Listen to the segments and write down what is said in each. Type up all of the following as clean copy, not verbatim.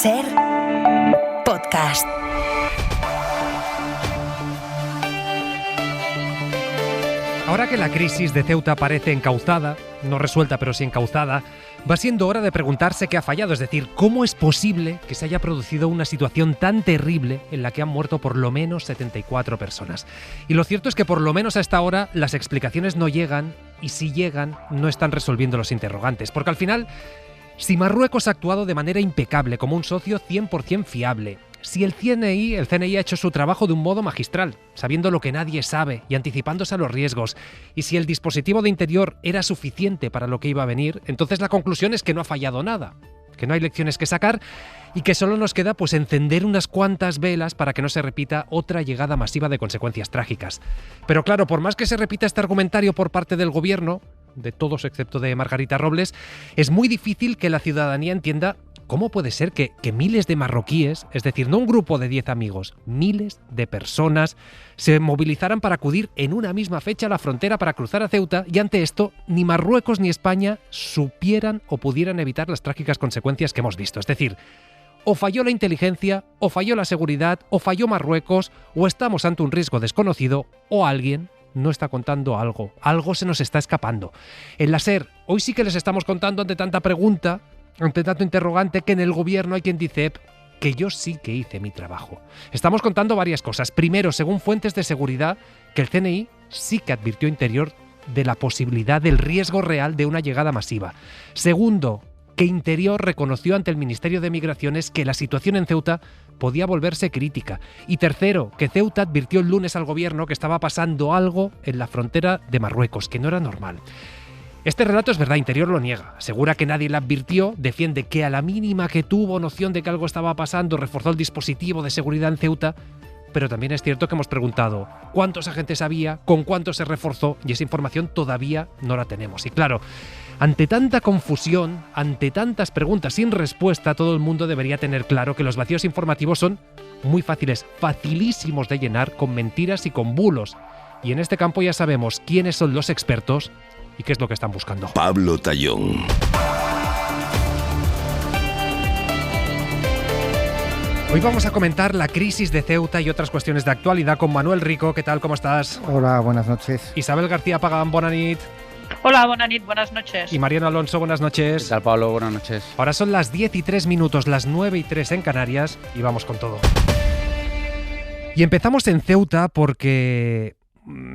SER Podcast. Ahora que la crisis de Ceuta parece encauzada, no resuelta pero sí encauzada, va siendo hora de preguntarse qué ha fallado, es decir, cómo es posible que se haya producido una situación tan terrible en la que han muerto por lo menos 74 personas. Y lo cierto es que por lo menos a esta hora las explicaciones no llegan, y si llegan no están resolviendo los interrogantes, porque al final, si Marruecos ha actuado de manera impecable como un socio 100% fiable, si el CNI ha hecho su trabajo de un modo magistral, sabiendo lo que nadie sabe y anticipándose a los riesgos, y si el dispositivo de interior era suficiente para lo que iba a venir, entonces la conclusión es que no ha fallado nada, que no hay lecciones que sacar y que solo nos queda pues encender unas cuantas velas para que no se repita otra llegada masiva de consecuencias trágicas. Pero claro, por más que se repita este argumentario por parte del gobierno, de todos excepto de Margarita Robles, es muy difícil que la ciudadanía entienda cómo puede ser que miles de marroquíes, es decir, no un grupo de 10 amigos, miles de personas, se movilizaran para acudir en una misma fecha a la frontera para cruzar a Ceuta, y ante esto ni Marruecos ni España supieran o pudieran evitar las trágicas consecuencias que hemos visto. Es decir, o falló la inteligencia, o falló la seguridad, o falló Marruecos, o estamos ante un riesgo desconocido, o alguien no está contando algo. Algo se nos está escapando. En la SER, hoy sí que les estamos contando ante tanta pregunta, ante tanto interrogante, que en el gobierno hay quien dice que yo sí que hice mi trabajo. Estamos contando varias cosas. Primero, según fuentes de seguridad, que el CNI sí que advirtió Interior de la posibilidad del riesgo real de una llegada masiva. Segundo, que Interior reconoció ante el Ministerio de Migraciones que la situación en Ceuta podía volverse crítica. Y tercero, que Ceuta advirtió el lunes al gobierno que estaba pasando algo en la frontera de Marruecos, que no era normal. Este relato es verdad, Interior lo niega, asegura que nadie le advirtió, defiende que a la mínima que tuvo noción de que algo estaba pasando reforzó el dispositivo de seguridad en Ceuta, pero también es cierto que hemos preguntado cuántos agentes había, con cuántos se reforzó, y esa información todavía no la tenemos. Y claro, ante tanta confusión, ante tantas preguntas sin respuesta, todo el mundo debería tener claro que los vacíos informativos son muy fáciles, facilísimos de llenar con mentiras y con bulos. Y en este campo ya sabemos quiénes son los expertos y qué es lo que están buscando. Pablo Tallón. Hoy vamos a comentar la crisis de Ceuta y otras cuestiones de actualidad con Manuel Rico. ¿Qué tal? ¿Cómo estás? Hola, buenas noches. Isabel García Pagán, bona nit. Hola, Bonanit, buenas noches. Y Mariano Alonso, buenas noches. ¿Qué tal, Pablo? Buenas noches. Ahora son las 10:03, las 9:03 en Canarias, y vamos con todo. Y empezamos en Ceuta porque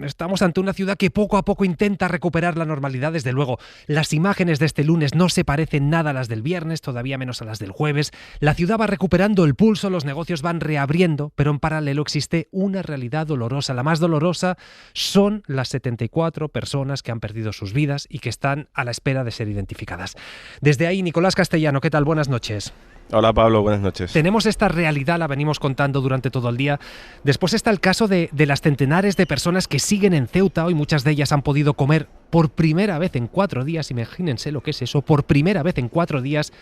estamos ante una ciudad que poco a poco intenta recuperar la normalidad. Desde luego, las imágenes de este lunes no se parecen nada a las del viernes, todavía menos a las del jueves. La ciudad va recuperando el pulso, los negocios van reabriendo, pero en paralelo existe una realidad dolorosa. La más dolorosa son las 74 personas que han perdido sus vidas y que están a la espera de ser identificadas. Desde ahí, Nicolás Castellano, ¿qué tal? Buenas noches. Hola Pablo, buenas noches. Tenemos esta realidad, la venimos contando durante todo el día. Después está el caso de las centenares de personas que siguen en Ceuta. Hoy muchas de ellas han podido comer por primera vez en 4 días. Imagínense lo que es eso, por primera vez en 4 días.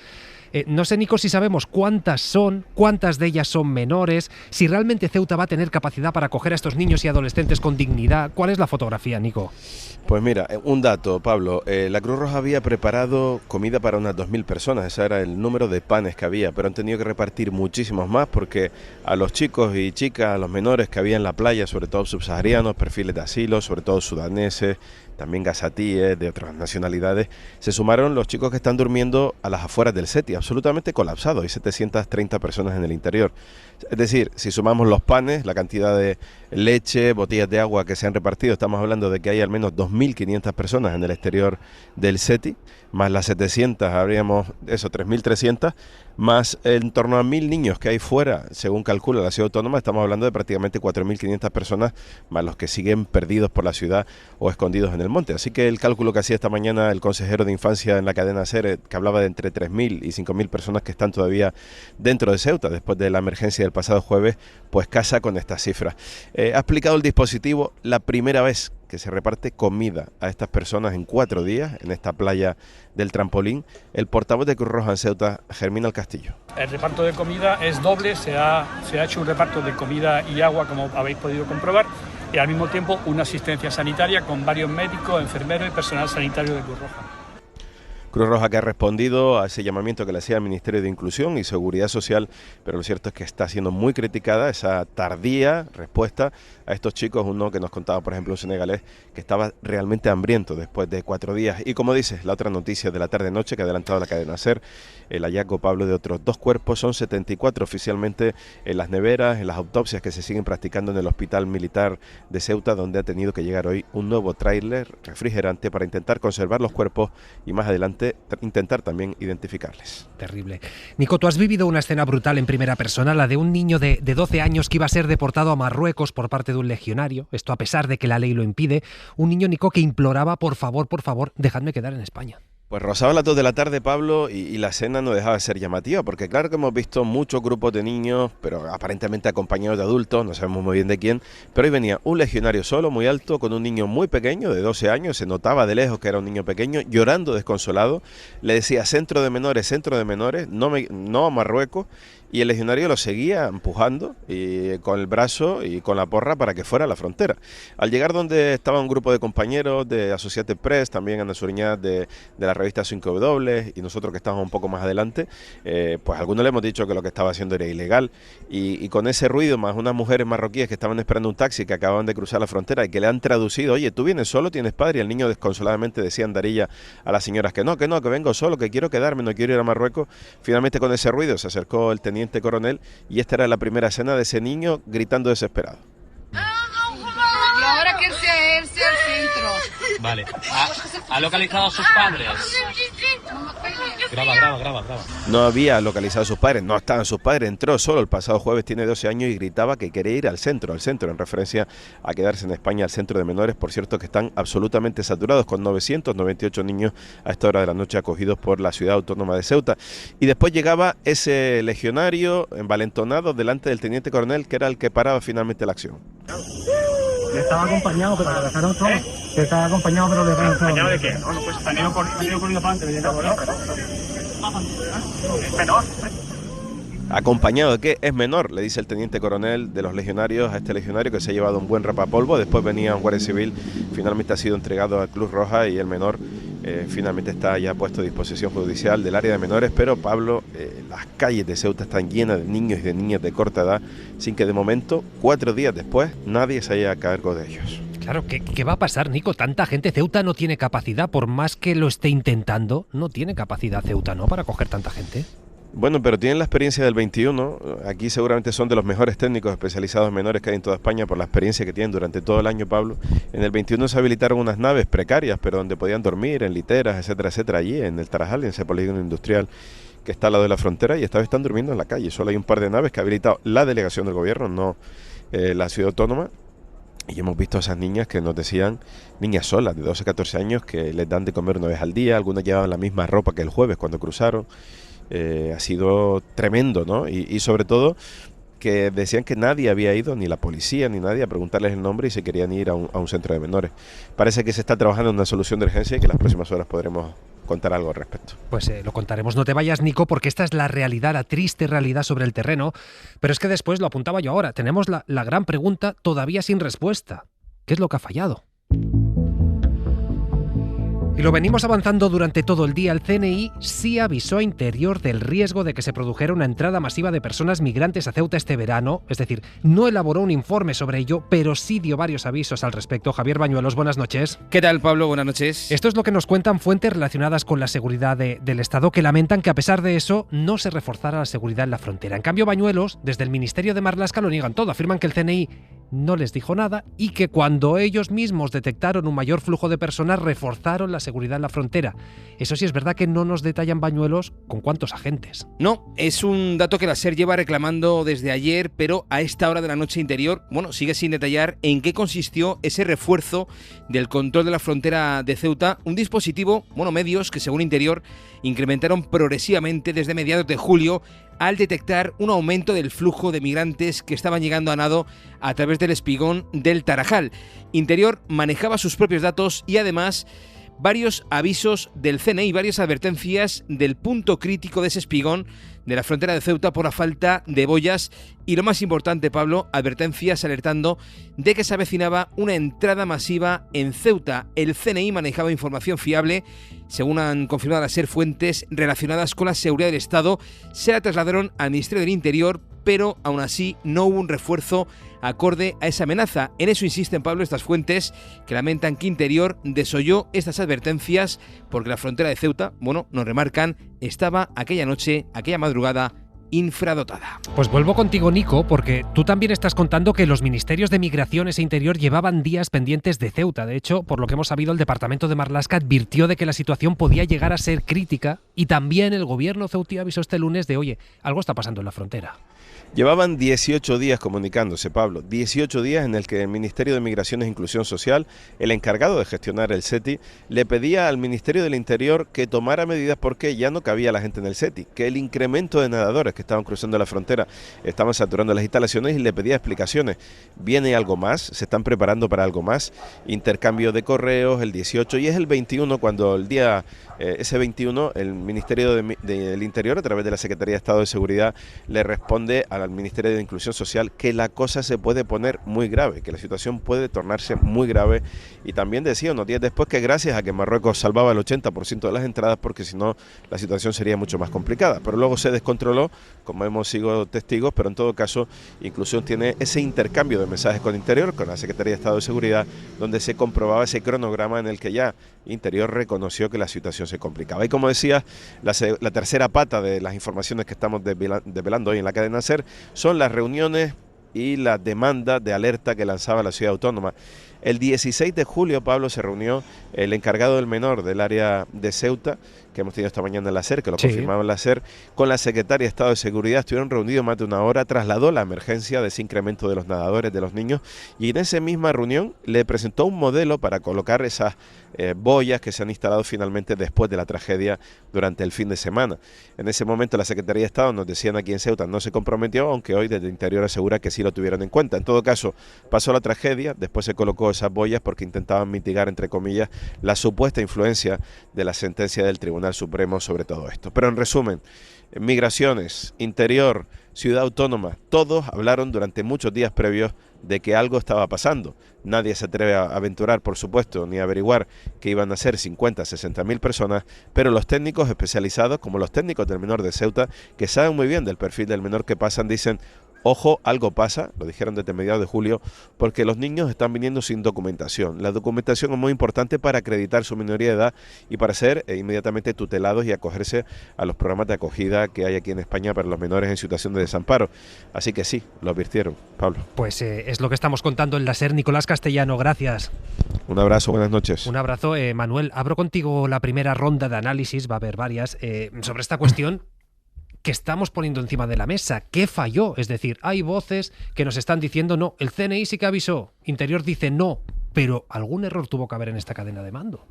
No sé, Nico, si sabemos cuántas son, cuántas de ellas son menores, si realmente Ceuta va a tener capacidad para acoger a estos niños y adolescentes con dignidad. ¿Cuál es la fotografía, Nico? Pues mira, un dato, Pablo. La Cruz Roja había preparado comida para unas 2.000 personas. Ese era el número de panes que había, pero han tenido que repartir muchísimos más porque a los chicos y chicas, a los menores que había en la playa, sobre todo subsaharianos, perfiles de asilo, sobre todo sudaneses, también gazatíes, de otras nacionalidades, se sumaron los chicos que están durmiendo a las afueras del SETI, absolutamente colapsado. Hay 730 personas en el interior. Es decir, si sumamos los panes, la cantidad de leche, botellas de agua que se han repartido, estamos hablando de que hay al menos 2.500 personas en el exterior del SETI, más las 700, habríamos eso, 3.300, más en torno a 1.000 niños que hay fuera, según calcula la ciudad autónoma. Estamos hablando de prácticamente 4.500 personas, más los que siguen perdidos por la ciudad o escondidos en el monte. Así que el cálculo que hacía esta mañana el consejero de infancia en la cadena SER, que hablaba de entre 3.000 y 5.000 personas que están todavía dentro de Ceuta después de la emergencia del pasado jueves, pues casa con estas cifras. Ha explicado el dispositivo la primera vez que se reparte comida a estas personas en 4 días en esta playa del Trampolín, el portavoz de Cruz Roja en Ceuta, Germán Castillo. El reparto de comida es doble, se ha hecho un reparto de comida y agua, como habéis podido comprobar, y al mismo tiempo una asistencia sanitaria con varios médicos, enfermeros y personal sanitario de Cruz Roja. Cruz Roja que ha respondido a ese llamamiento que le hacía el Ministerio de Inclusión y Seguridad Social, pero lo cierto es que está siendo muy criticada esa tardía respuesta a estos chicos. Uno que nos contaba, por ejemplo, un senegalés que estaba realmente hambriento después de 4 días. Y como dices, la otra noticia de la tarde-noche que ha adelantado la cadena SER, el hallazgo, Pablo, de otros 2 cuerpos. Son 74 oficialmente en las neveras, en las autopsias que se siguen practicando en el Hospital Militar de Ceuta, donde ha tenido que llegar hoy un nuevo tráiler refrigerante para intentar conservar los cuerpos y más adelante intentar también identificarles. Terrible. Nico, tú has vivido una escena brutal en primera persona, la de un niño de 12 años que iba a ser deportado a Marruecos por parte de un legionario, esto a pesar de que la ley lo impide. Un niño, Nico, que imploraba, por favor, dejadme quedar en España. Pues rozaba las 2 de la tarde, Pablo, y la escena no dejaba de ser llamativa, porque claro que hemos visto muchos grupos de niños, pero aparentemente acompañados de adultos, no sabemos muy bien de quién, pero hoy venía un legionario solo, muy alto, con un niño muy pequeño, de 12 años, se notaba de lejos que era un niño pequeño, llorando desconsolado, le decía centro de menores, no a Marruecos, y el legionario lo seguía empujando y con el brazo y con la porra para que fuera a la frontera. Al llegar donde estaba un grupo de compañeros de Associated Press, también Ana Suriñat de la revista 5W y nosotros que estábamos un poco más adelante, pues algunos le hemos dicho que lo que estaba haciendo era ilegal y con ese ruido, más unas mujeres marroquíes que estaban esperando un taxi que acababan de cruzar la frontera y que le han traducido, oye, ¿tú vienes solo, tienes padre? Y el niño desconsoladamente decía andarilla a las señoras que no, que vengo solo, que quiero quedarme, no quiero ir a Marruecos. Finalmente con ese ruido se acercó el teniente coronel y esta era la primera escena de ese niño gritando desesperado. Y ahora que sea él, sea el centro. Vale. ¿Ha localizado a sus padres? Graba. No había localizado a sus padres, no estaban sus padres, entró solo el pasado jueves, tiene 12 años y gritaba que quería ir al centro, en referencia a quedarse en España, al centro de menores, por cierto que están absolutamente saturados, con 998 niños a esta hora de la noche acogidos por la ciudad autónoma de Ceuta. Y después llegaba ese legionario envalentonado delante del teniente coronel, que era el que paraba finalmente la acción. Estaba acompañado, pero lo dejaron solo. Estaba acompañado, pero lo dejaron solo. ¿Acompañado de qué? Bueno, pues han ido corriendo para adelante, es menor. ¿Acompañado de qué? Es menor, le dice el teniente coronel de los legionarios a este legionario que se ha llevado un buen rapapolvo. Después venía un guardia civil, finalmente ha sido entregado a Cruz Roja y el menor finalmente está ya puesto a disposición judicial del área de menores. Pero Pablo, las calles de Ceuta están llenas de niños y de niñas de corta edad, sin que de momento, 4 días después, nadie se haya a cargo de ellos. Claro, ¿qué va a pasar, Nico? Tanta gente. Ceuta no tiene capacidad, por más que lo esté intentando, no tiene capacidad Ceuta, ¿no?, para acoger tanta gente. Bueno, pero tienen la experiencia del 21, aquí seguramente son de los mejores técnicos especializados en menores que hay en toda España por la experiencia que tienen durante todo el año, Pablo. En el 21 se habilitaron unas naves precarias, pero donde podían dormir, en literas, etcétera, etcétera, allí en el Tarajal, en ese polígono industrial que está al lado de la frontera, y esta vez están durmiendo en la calle. Solo hay un par de naves que ha habilitado la delegación del gobierno, no la ciudad autónoma. Y hemos visto a esas niñas que nos decían, niñas solas de 12, 14 años, que les dan de comer una vez al día, algunas llevaban la misma ropa que el jueves cuando cruzaron. Ha sido tremendo, ¿no? Y sobre todo que decían que nadie había ido, ni la policía ni nadie, a preguntarles el nombre y se querían ir a un centro de menores. Parece que se está trabajando en una solución de urgencia y que en las próximas horas podremos contar algo al respecto. Pues lo contaremos. No te vayas, Nico, porque esta es la realidad, la triste realidad sobre el terreno. Pero es que después, lo apuntaba yo ahora, tenemos la gran pregunta todavía sin respuesta. ¿Qué es lo que ha fallado? Y lo venimos avanzando durante todo el día. El CNI sí avisó a Interior del riesgo de que se produjera una entrada masiva de personas migrantes a Ceuta este verano. Es decir, no elaboró un informe sobre ello, pero sí dio varios avisos al respecto. Javier Bañuelos, buenas noches. ¿Qué tal, Pablo? Buenas noches. Esto es lo que nos cuentan fuentes relacionadas con la seguridad del Estado, que lamentan que a pesar de eso no se reforzara la seguridad en la frontera. En cambio, Bañuelos, desde el Ministerio de Marlaska, lo niegan todo. Afirman que el CNI no les dijo nada y que cuando ellos mismos detectaron un mayor flujo de personas reforzaron la seguridad en la frontera. Eso sí es verdad que no nos detallan, Bañuelos, con cuántos agentes. No, es un dato que la SER lleva reclamando desde ayer, pero a esta hora de la noche Interior, sigue sin detallar en qué consistió ese refuerzo del control de la frontera de Ceuta, un dispositivo, medios que según Interior incrementaron progresivamente desde mediados de julio al detectar un aumento del flujo de migrantes que estaban llegando a nado a través del espigón del Tarajal. Interior manejaba sus propios datos y además varios avisos del CNI, varias advertencias del punto crítico de ese espigón de la frontera de Ceuta por la falta de boyas y, lo más importante, Pablo, advertencias alertando de que se avecinaba una entrada masiva en Ceuta. El CNI manejaba información fiable, según han confirmado las fuentes relacionadas con la seguridad del Estado, se la trasladaron al Ministerio del Interior, pero aún así no hubo un refuerzo acorde a esa amenaza. En eso insisten, Pablo, estas fuentes, que lamentan que Interior desoyó estas advertencias porque la frontera de Ceuta, bueno, nos remarcan, estaba aquella noche, aquella madrugada, infradotada. Pues vuelvo contigo, Nico, porque tú también estás contando que los ministerios de Migraciones e Interior llevaban días pendientes de Ceuta. De hecho, por lo que hemos sabido, el departamento de Marlaska advirtió de que la situación podía llegar a ser crítica y también el gobierno ceutí avisó este lunes de, oye, algo está pasando en la frontera. Llevaban 18 días comunicándose, Pablo, 18 días en el que el Ministerio de Migraciones e Inclusión Social, el encargado de gestionar el SETI, le pedía al Ministerio del Interior que tomara medidas porque ya no cabía la gente en el SETI, que el incremento de nadadores que estaban cruzando la frontera estaban saturando las instalaciones y le pedía explicaciones. ¿Viene algo más? ¿Se están preparando para algo más? Intercambio de correos el 18 y es el 21 cuando el día... ese 21, el Ministerio del Interior, a través de la Secretaría de Estado de Seguridad, le responde al Ministerio de Inclusión Social que la cosa se puede poner muy grave, que la situación puede tornarse muy grave. Y también decía unos días después que gracias a que Marruecos salvaba el 80% de las entradas, porque si no la situación sería mucho más complicada. Pero luego se descontroló, como hemos sido testigos, pero en todo caso Inclusión tiene ese intercambio de mensajes con Interior, con la Secretaría de Estado de Seguridad, donde se comprobaba ese cronograma en el que ya Interior reconoció que la situación se complicaba. Y como decía, la tercera pata de las informaciones que estamos desvelando hoy en la cadena SER son las reuniones y la demanda de alerta que lanzaba la ciudad autónoma. El 16 de julio, Pablo, se reunió el encargado del menor del área de Ceuta, que hemos tenido esta mañana en la SER, que lo confirmaba en la SER, con la Secretaria de Estado de Seguridad. Estuvieron reunidos más de una hora, trasladó la emergencia de ese incremento de los nadadores, de los niños, y en esa misma reunión le presentó un modelo para colocar esas boyas que se han instalado finalmente después de la tragedia durante el fin de semana. En ese momento la Secretaría de Estado, nos decían aquí en Ceuta, no se comprometió, aunque hoy desde Interior asegura que sí lo tuvieron en cuenta. En todo caso, pasó la tragedia, después se colocó esas boyas porque intentaban mitigar, entre comillas, la supuesta influencia de la sentencia del Tribunal Supremo sobre todo esto. Pero en resumen, Migraciones, Interior, Ciudad Autónoma, todos hablaron durante muchos días previos de que algo estaba pasando. Nadie se atreve a aventurar, por supuesto, ni a averiguar que iban a ser 50, 60 mil personas, pero los técnicos especializados, como los técnicos del menor de Ceuta, que saben muy bien del perfil del menor que pasan, dicen: ojo, algo pasa, lo dijeron desde mediados de julio, porque los niños están viniendo sin documentación. La documentación es muy importante para acreditar su minoría de edad y para ser inmediatamente tutelados y acogerse a los programas de acogida que hay aquí en España para los menores en situación de desamparo. Así que sí, lo advirtieron, Pablo. Pues es lo que estamos contando en la SER. Nicolás Castellano, gracias. Un abrazo, buenas noches. Un abrazo. Manuel, abro contigo la primera ronda de análisis, va a haber varias, sobre esta cuestión que estamos poniendo encima de la mesa. ¿Qué falló? Es decir, hay voces que nos están diciendo no, el CNI sí que avisó, Interior dice no, pero algún error tuvo que haber en esta cadena de mando.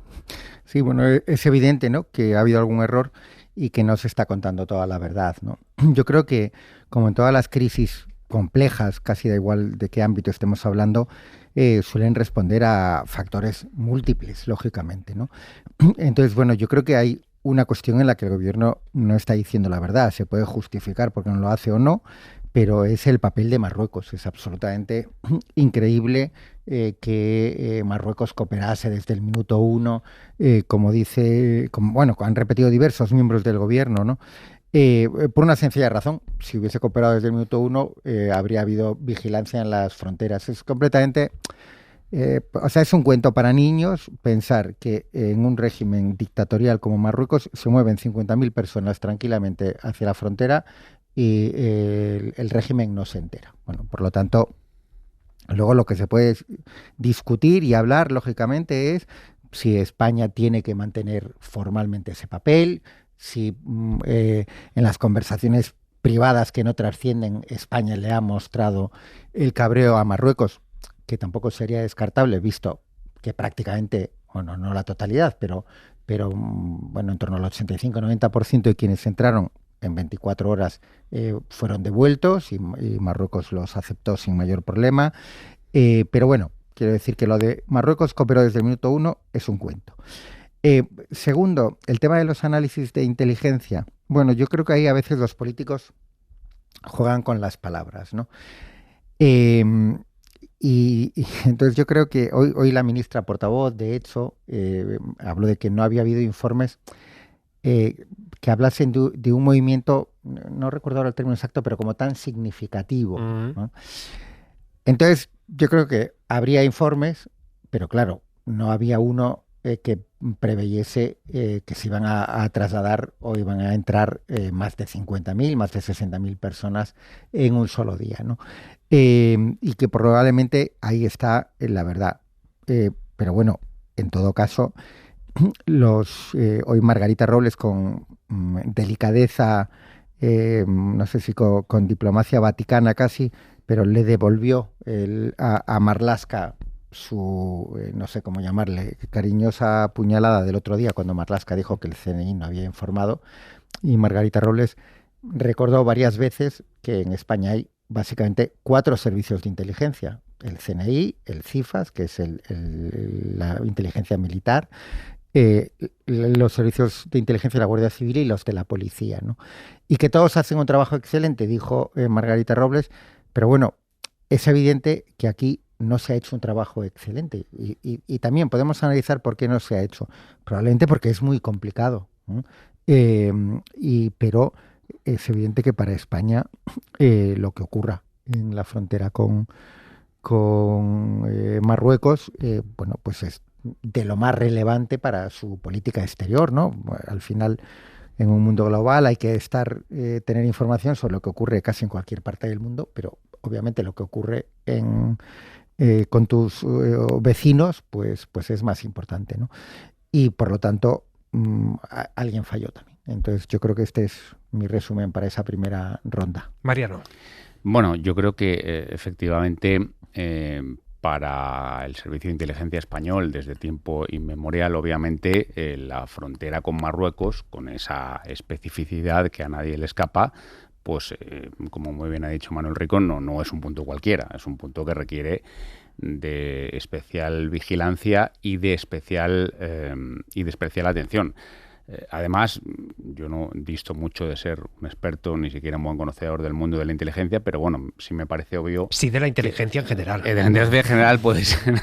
Sí, bueno, es evidente, ¿no?, que ha habido algún error y que no se está contando toda la verdad, ¿no? Yo creo que, como en todas las crisis complejas, casi da igual de qué ámbito estemos hablando, suelen responder a factores múltiples, lógicamente, ¿no? Entonces, bueno, yo creo que hay una cuestión en la que el gobierno no está diciendo la verdad. Se puede justificar porque no lo hace o no, pero es el papel de Marruecos. Es absolutamente increíble que Marruecos cooperase desde el minuto uno, como han repetido diversos miembros del gobierno, ¿no? Por una sencilla razón: si hubiese cooperado desde el minuto uno, habría habido vigilancia en las fronteras. Es completamente... es un cuento para niños pensar que en un régimen dictatorial como Marruecos se mueven 50.000 personas tranquilamente hacia la frontera y el régimen no se entera. Bueno, por lo tanto, luego lo que se puede discutir y hablar, lógicamente, es si España tiene que mantener formalmente ese papel, si en las conversaciones privadas que no trascienden España le ha mostrado el cabreo a Marruecos, que tampoco sería descartable, visto que prácticamente, bueno, no la totalidad, pero bueno, en torno al 85-90% de quienes entraron en 24 horas fueron devueltos y Marruecos los aceptó sin mayor problema. Pero bueno, quiero decir que lo de Marruecos cooperó desde el minuto uno es un cuento. Segundo, el tema de los análisis de inteligencia. Bueno, yo creo que ahí a veces los políticos juegan con las palabras, ¿no? Y entonces yo creo que hoy la ministra portavoz, de hecho, habló de que no había habido informes que hablasen de un movimiento, no recuerdo ahora el término exacto, pero como tan significativo, ¿no? Entonces yo creo que habría informes, pero claro, no había uno que preveyese que se iban a trasladar o iban a entrar más de 50.000, más de 60.000 personas en un solo día, ¿no? Y que probablemente ahí está la verdad. Pero bueno, en todo caso, hoy Margarita Robles con delicadeza, no sé si con diplomacia vaticana casi, pero le devolvió a Marlaska su, no sé cómo llamarle, cariñosa puñalada del otro día cuando Marlaska dijo que el CNI no había informado, y Margarita Robles recordó varias veces que en España hay básicamente 4 servicios de inteligencia: el CNI, el CIFAS, que es la inteligencia militar, los servicios de inteligencia de la Guardia Civil y los de la policía, ¿no? Y que todos hacen un trabajo excelente, dijo Margarita Robles, pero bueno, es evidente que aquí no se ha hecho un trabajo excelente y también podemos analizar por qué no se ha hecho. Probablemente porque es muy complicado, ¿no? Pero es evidente que para España lo que ocurra en la frontera con Marruecos, bueno, pues es de lo más relevante para su política exterior, ¿no? Al final, en un mundo global hay que tener información sobre lo que ocurre casi en cualquier parte del mundo, pero obviamente lo que ocurre con tus vecinos, pues es más importante, ¿no? Y por lo tanto, alguien falló también. Entonces yo creo que este es mi resumen para esa primera ronda. Mariano. Bueno, yo creo que efectivamente para el Servicio de Inteligencia Español, desde tiempo inmemorial, obviamente, la frontera con Marruecos, con esa especificidad que a nadie le escapa, pues como muy bien ha dicho Manuel Rico, no es un punto cualquiera, es un punto que requiere de especial vigilancia y de especial atención. Además, yo no disto mucho de ser un experto, ni siquiera un buen conocedor del mundo de la inteligencia, pero bueno, sí me parece obvio... Sí, de la inteligencia en general. De la inteligencia en general puede ser.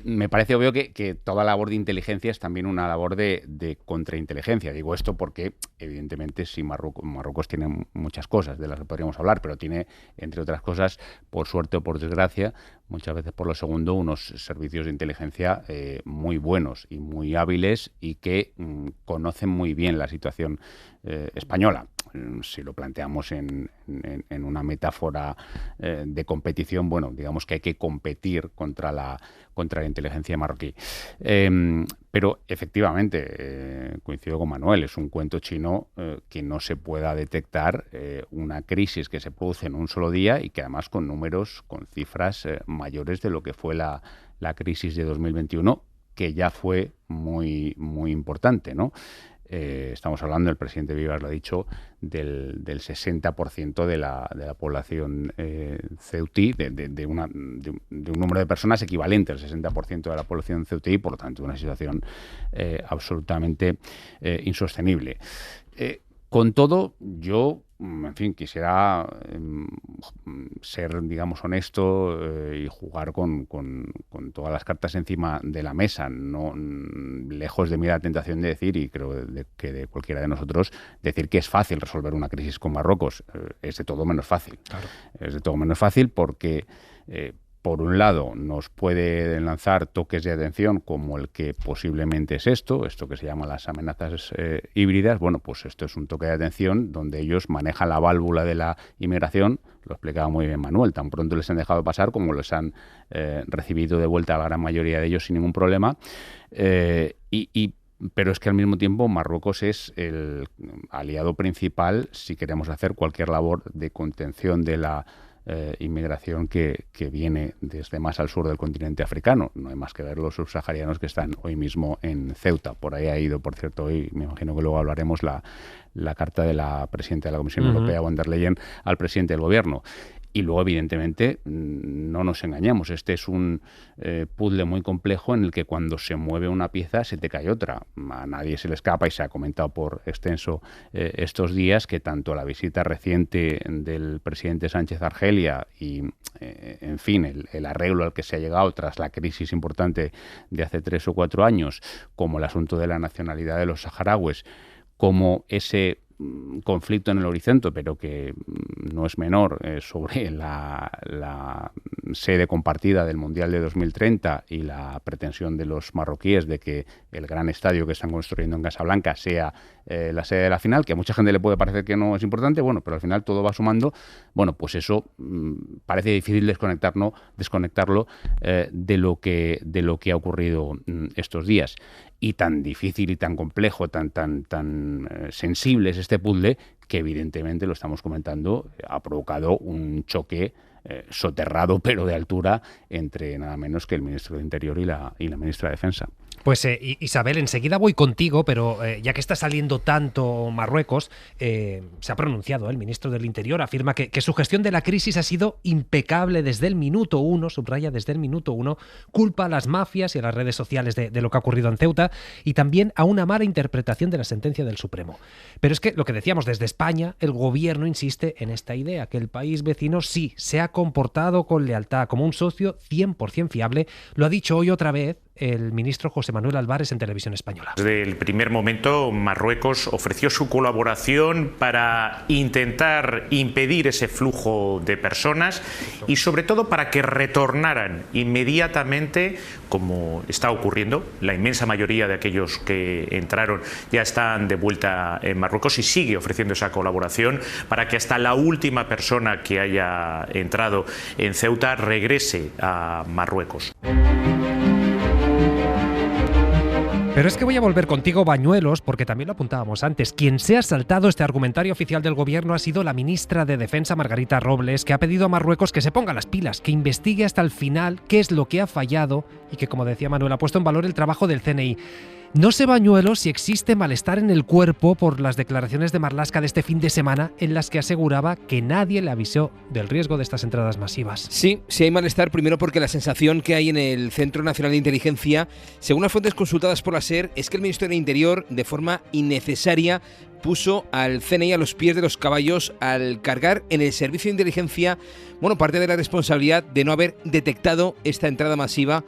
Me parece obvio que toda labor de inteligencia es también una labor de contrainteligencia. Digo esto porque, evidentemente, sí, Marruecos tiene muchas cosas de las que podríamos hablar, pero tiene, entre otras cosas, por suerte o por desgracia, muchas veces por lo segundo, unos servicios de inteligencia muy buenos y muy hábiles y que conocen muy bien la situación española. Si lo planteamos en una metáfora de competición, bueno, digamos que hay que competir contra la inteligencia marroquí. Pero efectivamente, coincido con Manuel, es un cuento chino que no se pueda detectar una crisis que se produce en un solo día y que además con números, con cifras mayores de lo que fue la crisis de 2021, que ya fue muy, muy importante, ¿no? Estamos hablando, el presidente Vivas lo ha dicho, del 60% de la población ceutí, de un número de personas equivalente al 60% de la población ceutí, por lo tanto, una situación absolutamente insostenible. Con todo, yo, en fin, quisiera ser, digamos, honesto y jugar con todas las cartas encima de la mesa, no lejos de mí la tentación de decir, y creo que de cualquiera de nosotros, decir que es fácil resolver una crisis con Marruecos. Es de todo menos fácil. Claro. Es de todo menos fácil porque... por un lado, nos puede lanzar toques de atención como el que posiblemente es esto que se llama las amenazas híbridas. Bueno, pues esto es un toque de atención donde ellos manejan la válvula de la inmigración, lo explicaba muy bien Manuel, tan pronto les han dejado pasar como les han recibido de vuelta a la gran mayoría de ellos sin ningún problema. Pero es que al mismo tiempo Marruecos es el aliado principal si queremos hacer cualquier labor de contención de la inmigración que viene desde más al sur del continente africano. No hay más que ver los subsaharianos que están hoy mismo en Ceuta. Por ahí ha ido, por cierto, hoy me imagino que luego hablaremos, la carta de la presidenta de la Comisión Europea, von der Leyen, al presidente del gobierno. Y luego, evidentemente, no nos engañamos. Este es un puzzle muy complejo en el que cuando se mueve una pieza se te cae otra. A nadie se le escapa, y se ha comentado por extenso estos días, que tanto la visita reciente del presidente Sánchez a Argelia y, en fin, el arreglo al que se ha llegado tras la crisis importante de hace 3 o 4 años, como el asunto de la nacionalidad de los saharauis, como ese conflicto en el horizonte, pero que no es menor, sobre la sede compartida del Mundial de 2030 y la pretensión de los marroquíes de que el gran estadio que están construyendo en Casablanca sea la sede de la final, que a mucha gente le puede parecer que no es importante, bueno, pero al final todo va sumando. Bueno, pues eso parece difícil desconectarlo de lo que ha ocurrido estos días. Y tan difícil y tan complejo, tan sensible es este puzzle, que evidentemente, lo estamos comentando, ha provocado un choque soterrado, pero de altura, entre nada menos que el ministro de Interior y la ministra de Defensa. Pues Isabel, enseguida voy contigo, pero ya que está saliendo tanto Marruecos, se ha pronunciado el ministro del Interior, afirma que su gestión de la crisis ha sido impecable desde el minuto 1, subraya desde el minuto 1, culpa a las mafias y a las redes sociales de lo que ha ocurrido en Ceuta, y también a una mala interpretación de la sentencia del Supremo. Pero es que, lo que decíamos, desde España, el gobierno insiste en esta idea, que el país vecino sí se ha comportado con lealtad como un socio 100% fiable. Lo ha dicho hoy otra vez el ministro José Manuel Álvarez en Televisión Española. Desde el primer momento, Marruecos ofreció su colaboración para intentar impedir ese flujo de personas y, sobre todo, para que retornaran inmediatamente, como está ocurriendo. La inmensa mayoría de aquellos que entraron ya están de vuelta en Marruecos, y sigue ofreciendo esa colaboración para que hasta la última persona que haya entrado en Ceuta regrese a Marruecos. Pero es que voy a volver contigo, Bañuelos, porque también lo apuntábamos antes. Quien se ha saltado este argumentario oficial del gobierno ha sido la ministra de Defensa, Margarita Robles, que ha pedido a Marruecos que se ponga las pilas, que investigue hasta el final qué es lo que ha fallado y que, como decía Manuel, ha puesto en valor el trabajo del CNI. No sé, Bañuelos, si existe malestar en el cuerpo por las declaraciones de Marlaska de este fin de semana, en las que aseguraba que nadie le avisó del riesgo de estas entradas masivas. Sí hay malestar, primero porque la sensación que hay en el Centro Nacional de Inteligencia, según las fuentes consultadas por la SER, es que el Ministerio del Interior, de forma innecesaria, puso al CNI a los pies de los caballos al cargar en el servicio de inteligencia, parte de la responsabilidad de no haber detectado esta entrada masiva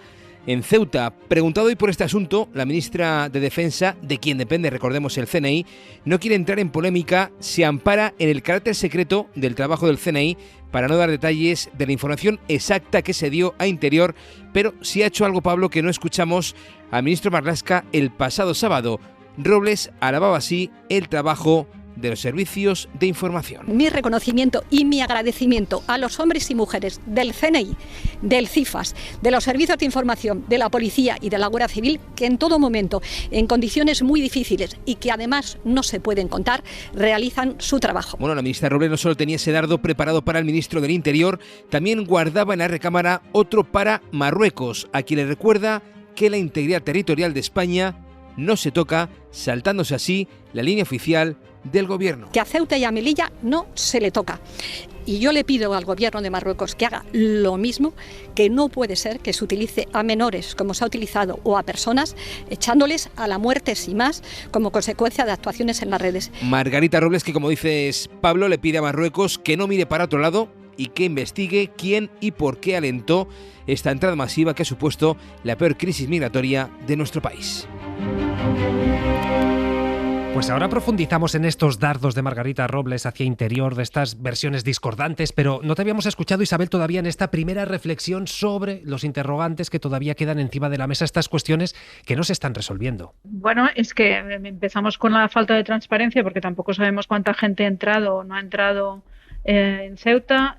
en Ceuta. Preguntado hoy por este asunto, la ministra de Defensa, de quien depende, recordemos, el CNI, no quiere entrar en polémica, se ampara en el carácter secreto del trabajo del CNI para no dar detalles de la información exacta que se dio a Interior, pero sí ha hecho algo, Pablo, que no escuchamos al ministro Marlaska el pasado sábado. Robles alababa así el trabajo de los servicios de información. Mi reconocimiento y mi agradecimiento a los hombres y mujeres del CNI, del CIFAS, de los servicios de información, de la policía y de la Guardia Civil, que en todo momento, en condiciones muy difíciles y que además no se pueden contar, realizan su trabajo. La ministra Robles no solo tenía ese dardo preparado para el ministro del Interior, también guardaba en la recámara otro para Marruecos, a quien le recuerda que la integridad territorial de España no se toca, saltándose así la línea oficial del gobierno. Que a Ceuta y a Melilla no se le toca. Y yo le pido al gobierno de Marruecos que haga lo mismo, que no puede ser que se utilice a menores como se ha utilizado o a personas, echándoles a la muerte sin más, como consecuencia de actuaciones en las redes. Margarita Robles, que como dices, Pablo, le pide a Marruecos que no mire para otro lado y que investigue quién y por qué alentó esta entrada masiva que ha supuesto la peor crisis migratoria de nuestro país. Pues ahora profundizamos en estos dardos de Margarita Robles hacia Interior, de estas versiones discordantes, pero no te habíamos escuchado, Isabel, todavía en esta primera reflexión sobre los interrogantes que todavía quedan encima de la mesa, estas cuestiones que no se están resolviendo. Bueno, es que empezamos con la falta de transparencia, porque tampoco sabemos cuánta gente ha entrado o no ha entrado en Ceuta.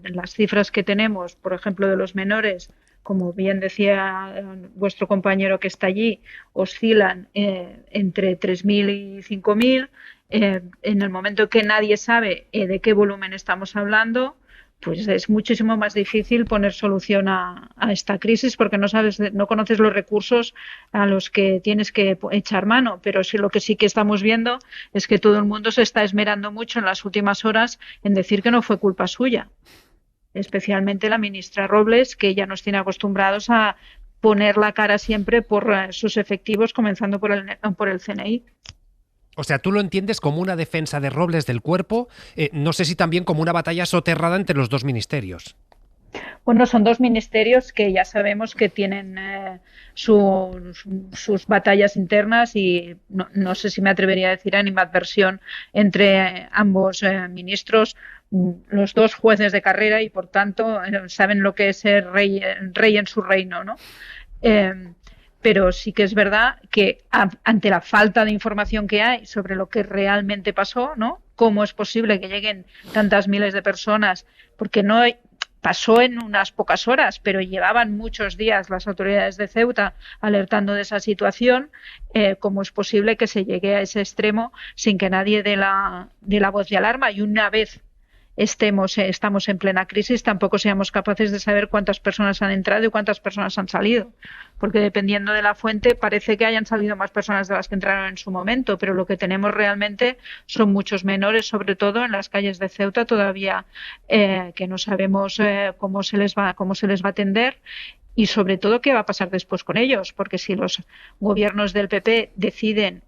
Las cifras que tenemos, por ejemplo, de los menores, como bien decía vuestro compañero que está allí, oscilan entre 3.000 y 5.000. En el momento que nadie sabe de qué volumen estamos hablando, pues es muchísimo más difícil poner solución a esta crisis, porque no conoces los recursos a los que tienes que echar mano. Pero sí, lo que sí que estamos viendo es que todo el mundo se está esmerando mucho en las últimas horas en decir que no fue culpa suya. especialmente la ministra Robles, que ya nos tiene acostumbrados a poner la cara siempre por sus efectivos, comenzando por el CNI. O sea, tú lo entiendes como una defensa de Robles del cuerpo, no sé si también como una batalla soterrada entre los dos ministerios. Bueno, son dos ministerios que ya sabemos que tienen sus batallas internas y no sé si me atrevería a decir animadversión entre ambos ministros, los dos jueces de carrera y por tanto saben lo que es ser rey en su reino, ¿no? Pero sí que es verdad que ante la falta de información que hay sobre lo que realmente pasó, ¿no? ¿Cómo es posible que lleguen tantas miles de personas? Porque no pasó en unas pocas horas, pero llevaban muchos días las autoridades de Ceuta alertando de esa situación. ¿Cómo es posible que se llegue a ese extremo sin que nadie dé la voz de alarma? Y una vez estamos en plena crisis, tampoco seamos capaces de saber cuántas personas han entrado y cuántas personas han salido, porque dependiendo de la fuente parece que hayan salido más personas de las que entraron en su momento, pero lo que tenemos realmente son muchos menores, sobre todo en las calles de Ceuta todavía, que no sabemos cómo se les va a atender. Y sobre todo, ¿qué va a pasar después con ellos? Porque si los gobiernos del PP deciden,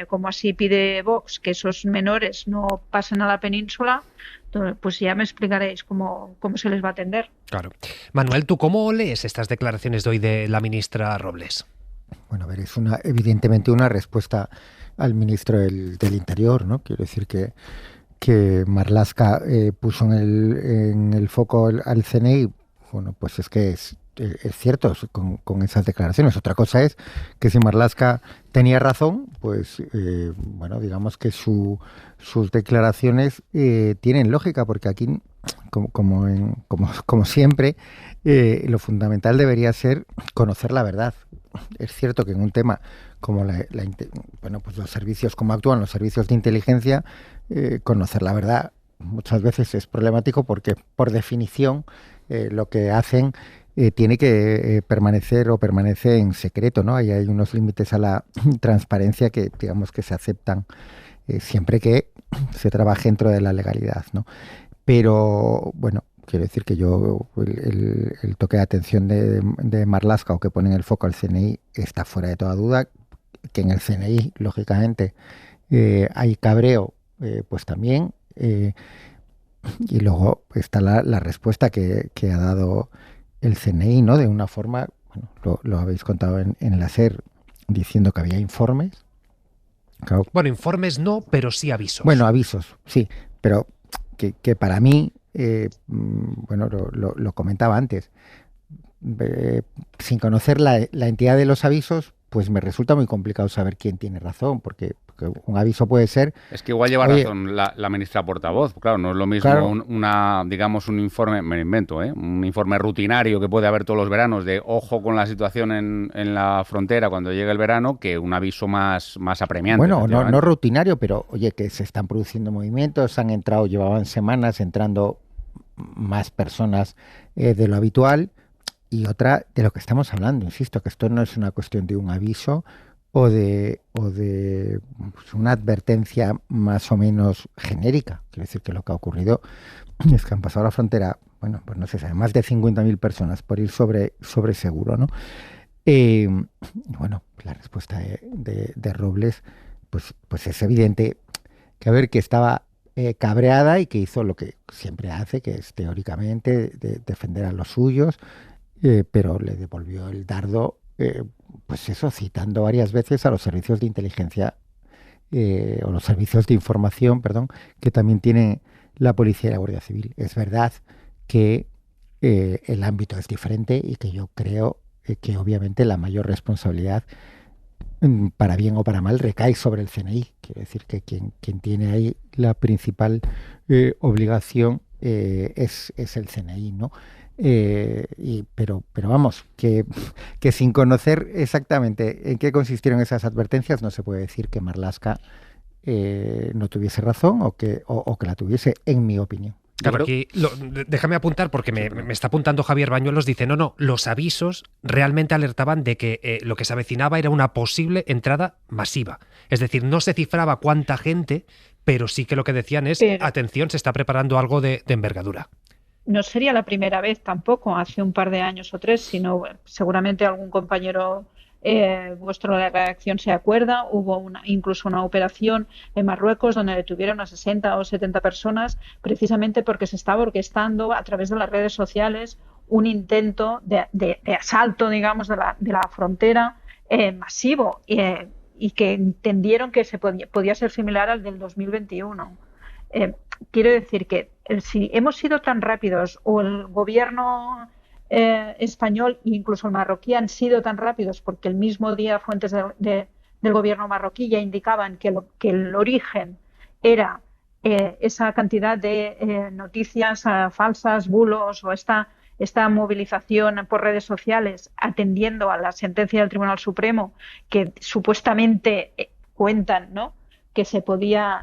como así pide Vox, que esos menores no pasen a la península, pues ya me explicaréis cómo se les va a atender. Claro. Manuel, ¿tú cómo lees estas declaraciones de hoy de la ministra Robles? Bueno, a ver, es evidentemente una respuesta al ministro del Interior, ¿no? Quiero decir que Marlaska puso en el foco al CNI. Bueno, pues es que es cierto con esas declaraciones. Otra cosa es que si Marlaska tenía razón, pues bueno, digamos que sus declaraciones tienen lógica, porque aquí, como siempre, lo fundamental debería ser conocer la verdad. Es cierto que en un tema como bueno, pues los servicios, cómo actúan los servicios de inteligencia, conocer la verdad muchas veces es problemático, porque por definición lo que hacen tiene que permanece en secreto, ¿no? Ahí hay unos límites a la transparencia que, digamos, que se aceptan siempre que se trabaje dentro de la legalidad, ¿no? Pero, bueno, quiero decir que yo el toque de atención de Marlaska, o que ponen el foco al CNI, está fuera de toda duda. Que en el CNI, lógicamente, hay cabreo, pues también. Y luego está la respuesta que ha dado el CNI, ¿no? De una forma, bueno, lo habéis contado en la SER, diciendo que había informes. Claro. Bueno, informes no, pero sí avisos. Bueno, avisos, sí, pero que para mí, bueno, lo comentaba antes, sin conocer la entidad de los avisos, pues me resulta muy complicado saber quién tiene razón, porque un aviso puede ser... Es que igual lleva razón la ministra portavoz. Claro, no es lo mismo digamos un informe, me lo invento, un informe rutinario que puede haber todos los veranos de ojo con la situación en la frontera cuando llegue el verano, que un aviso más apremiante. Bueno, no rutinario, pero oye, que se están produciendo movimientos, llevaban semanas entrando más personas de lo habitual. Y otra, de lo que estamos hablando, insisto, que esto no es una cuestión de un aviso o de pues una advertencia más o menos genérica. Quiero decir que lo que ha ocurrido es que han pasado la frontera, bueno, pues no sé, más de 50.000 personas por ir sobre seguro, ¿no? Bueno, la respuesta de Robles, pues es evidente que estaba cabreada y que hizo lo que siempre hace, que es teóricamente defender a los suyos, pero le devolvió el dardo, pues eso, citando varias veces a los servicios de inteligencia o los servicios de información, perdón, que también tiene la policía y la Guardia Civil. Es verdad que el ámbito es diferente y que yo creo que obviamente la mayor responsabilidad, para bien o para mal, recae sobre el CNI. Quiero decir que quien tiene ahí la principal obligación es el CNI, ¿no? Pero vamos, que sin conocer exactamente en qué consistieron esas advertencias, no se puede decir que Marlaska no tuviese razón o que la tuviese, en mi opinión. Claro, aquí déjame apuntar, porque me está apuntando Javier Bañuelos, dice, no, los avisos realmente alertaban de que lo que se avecinaba era una posible entrada masiva. Es decir, no se cifraba cuánta gente, pero sí que lo que decían es, atención, se está preparando algo de envergadura. no sería la primera vez tampoco, hace un par de años o 3, sino seguramente algún compañero vuestro de la redacción se acuerda, hubo incluso una operación en Marruecos donde detuvieron a 60 o 70 personas precisamente porque se estaba orquestando a través de las redes sociales un intento de asalto, digamos, de la frontera masivo y que entendieron que podía ser similar al del 2021. Quiero decir que si hemos sido tan rápidos o el gobierno español e incluso el marroquí han sido tan rápidos porque el mismo día fuentes del gobierno marroquí ya indicaban que el origen era esa cantidad de noticias falsas, bulos o esta movilización por redes sociales atendiendo a la sentencia del Tribunal Supremo que supuestamente cuentan, ¿no?, que se podía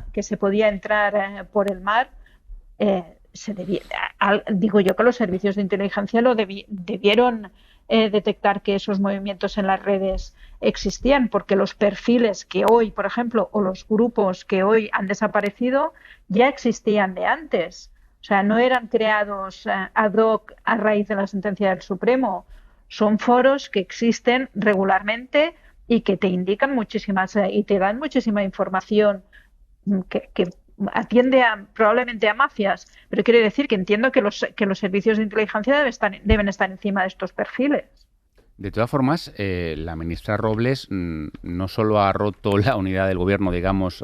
entrar por el mar. Digo yo que los servicios de inteligencia debieron detectar que esos movimientos en las redes existían, porque los perfiles que hoy, por ejemplo, o los grupos que hoy han desaparecido ya existían de antes. O sea, no eran creados ad hoc a raíz de la sentencia del Supremo. Son foros que existen regularmente y que te indican muchísimas y te dan muchísima información que atiende probablemente a mafias, pero quiere decir que entiendo que los servicios de inteligencia deben estar encima de estos perfiles. De todas formas, la ministra Robles no solo ha roto la unidad del gobierno, digamos,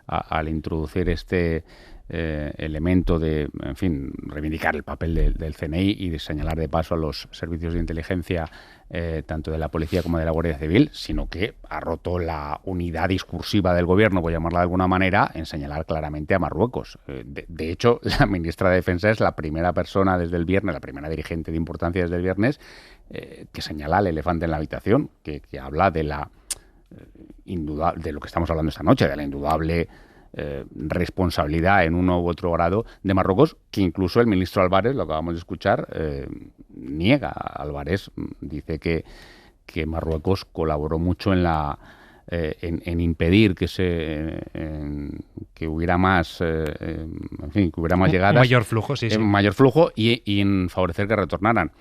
al introducir este elemento de, en fin, reivindicar el papel del CNI y de señalar de paso a los servicios de inteligencia tanto de la policía como de la Guardia Civil, sino que ha roto la unidad discursiva del gobierno, por llamarla de alguna manera, en señalar claramente a Marruecos. De hecho, la ministra de Defensa es la primera persona desde el viernes, la primera dirigente de importancia desde el viernes, que señala al elefante en la habitación, que habla de de lo que estamos hablando esta noche, de la indudable responsabilidad en uno u otro grado de Marruecos, que incluso el ministro Álvarez, lo acabamos de escuchar, niega. Álvarez dice que Marruecos colaboró mucho en impedir que hubiera más que hubiera más llegadas, mayor flujo, mayor flujo y en favorecer que retornaran.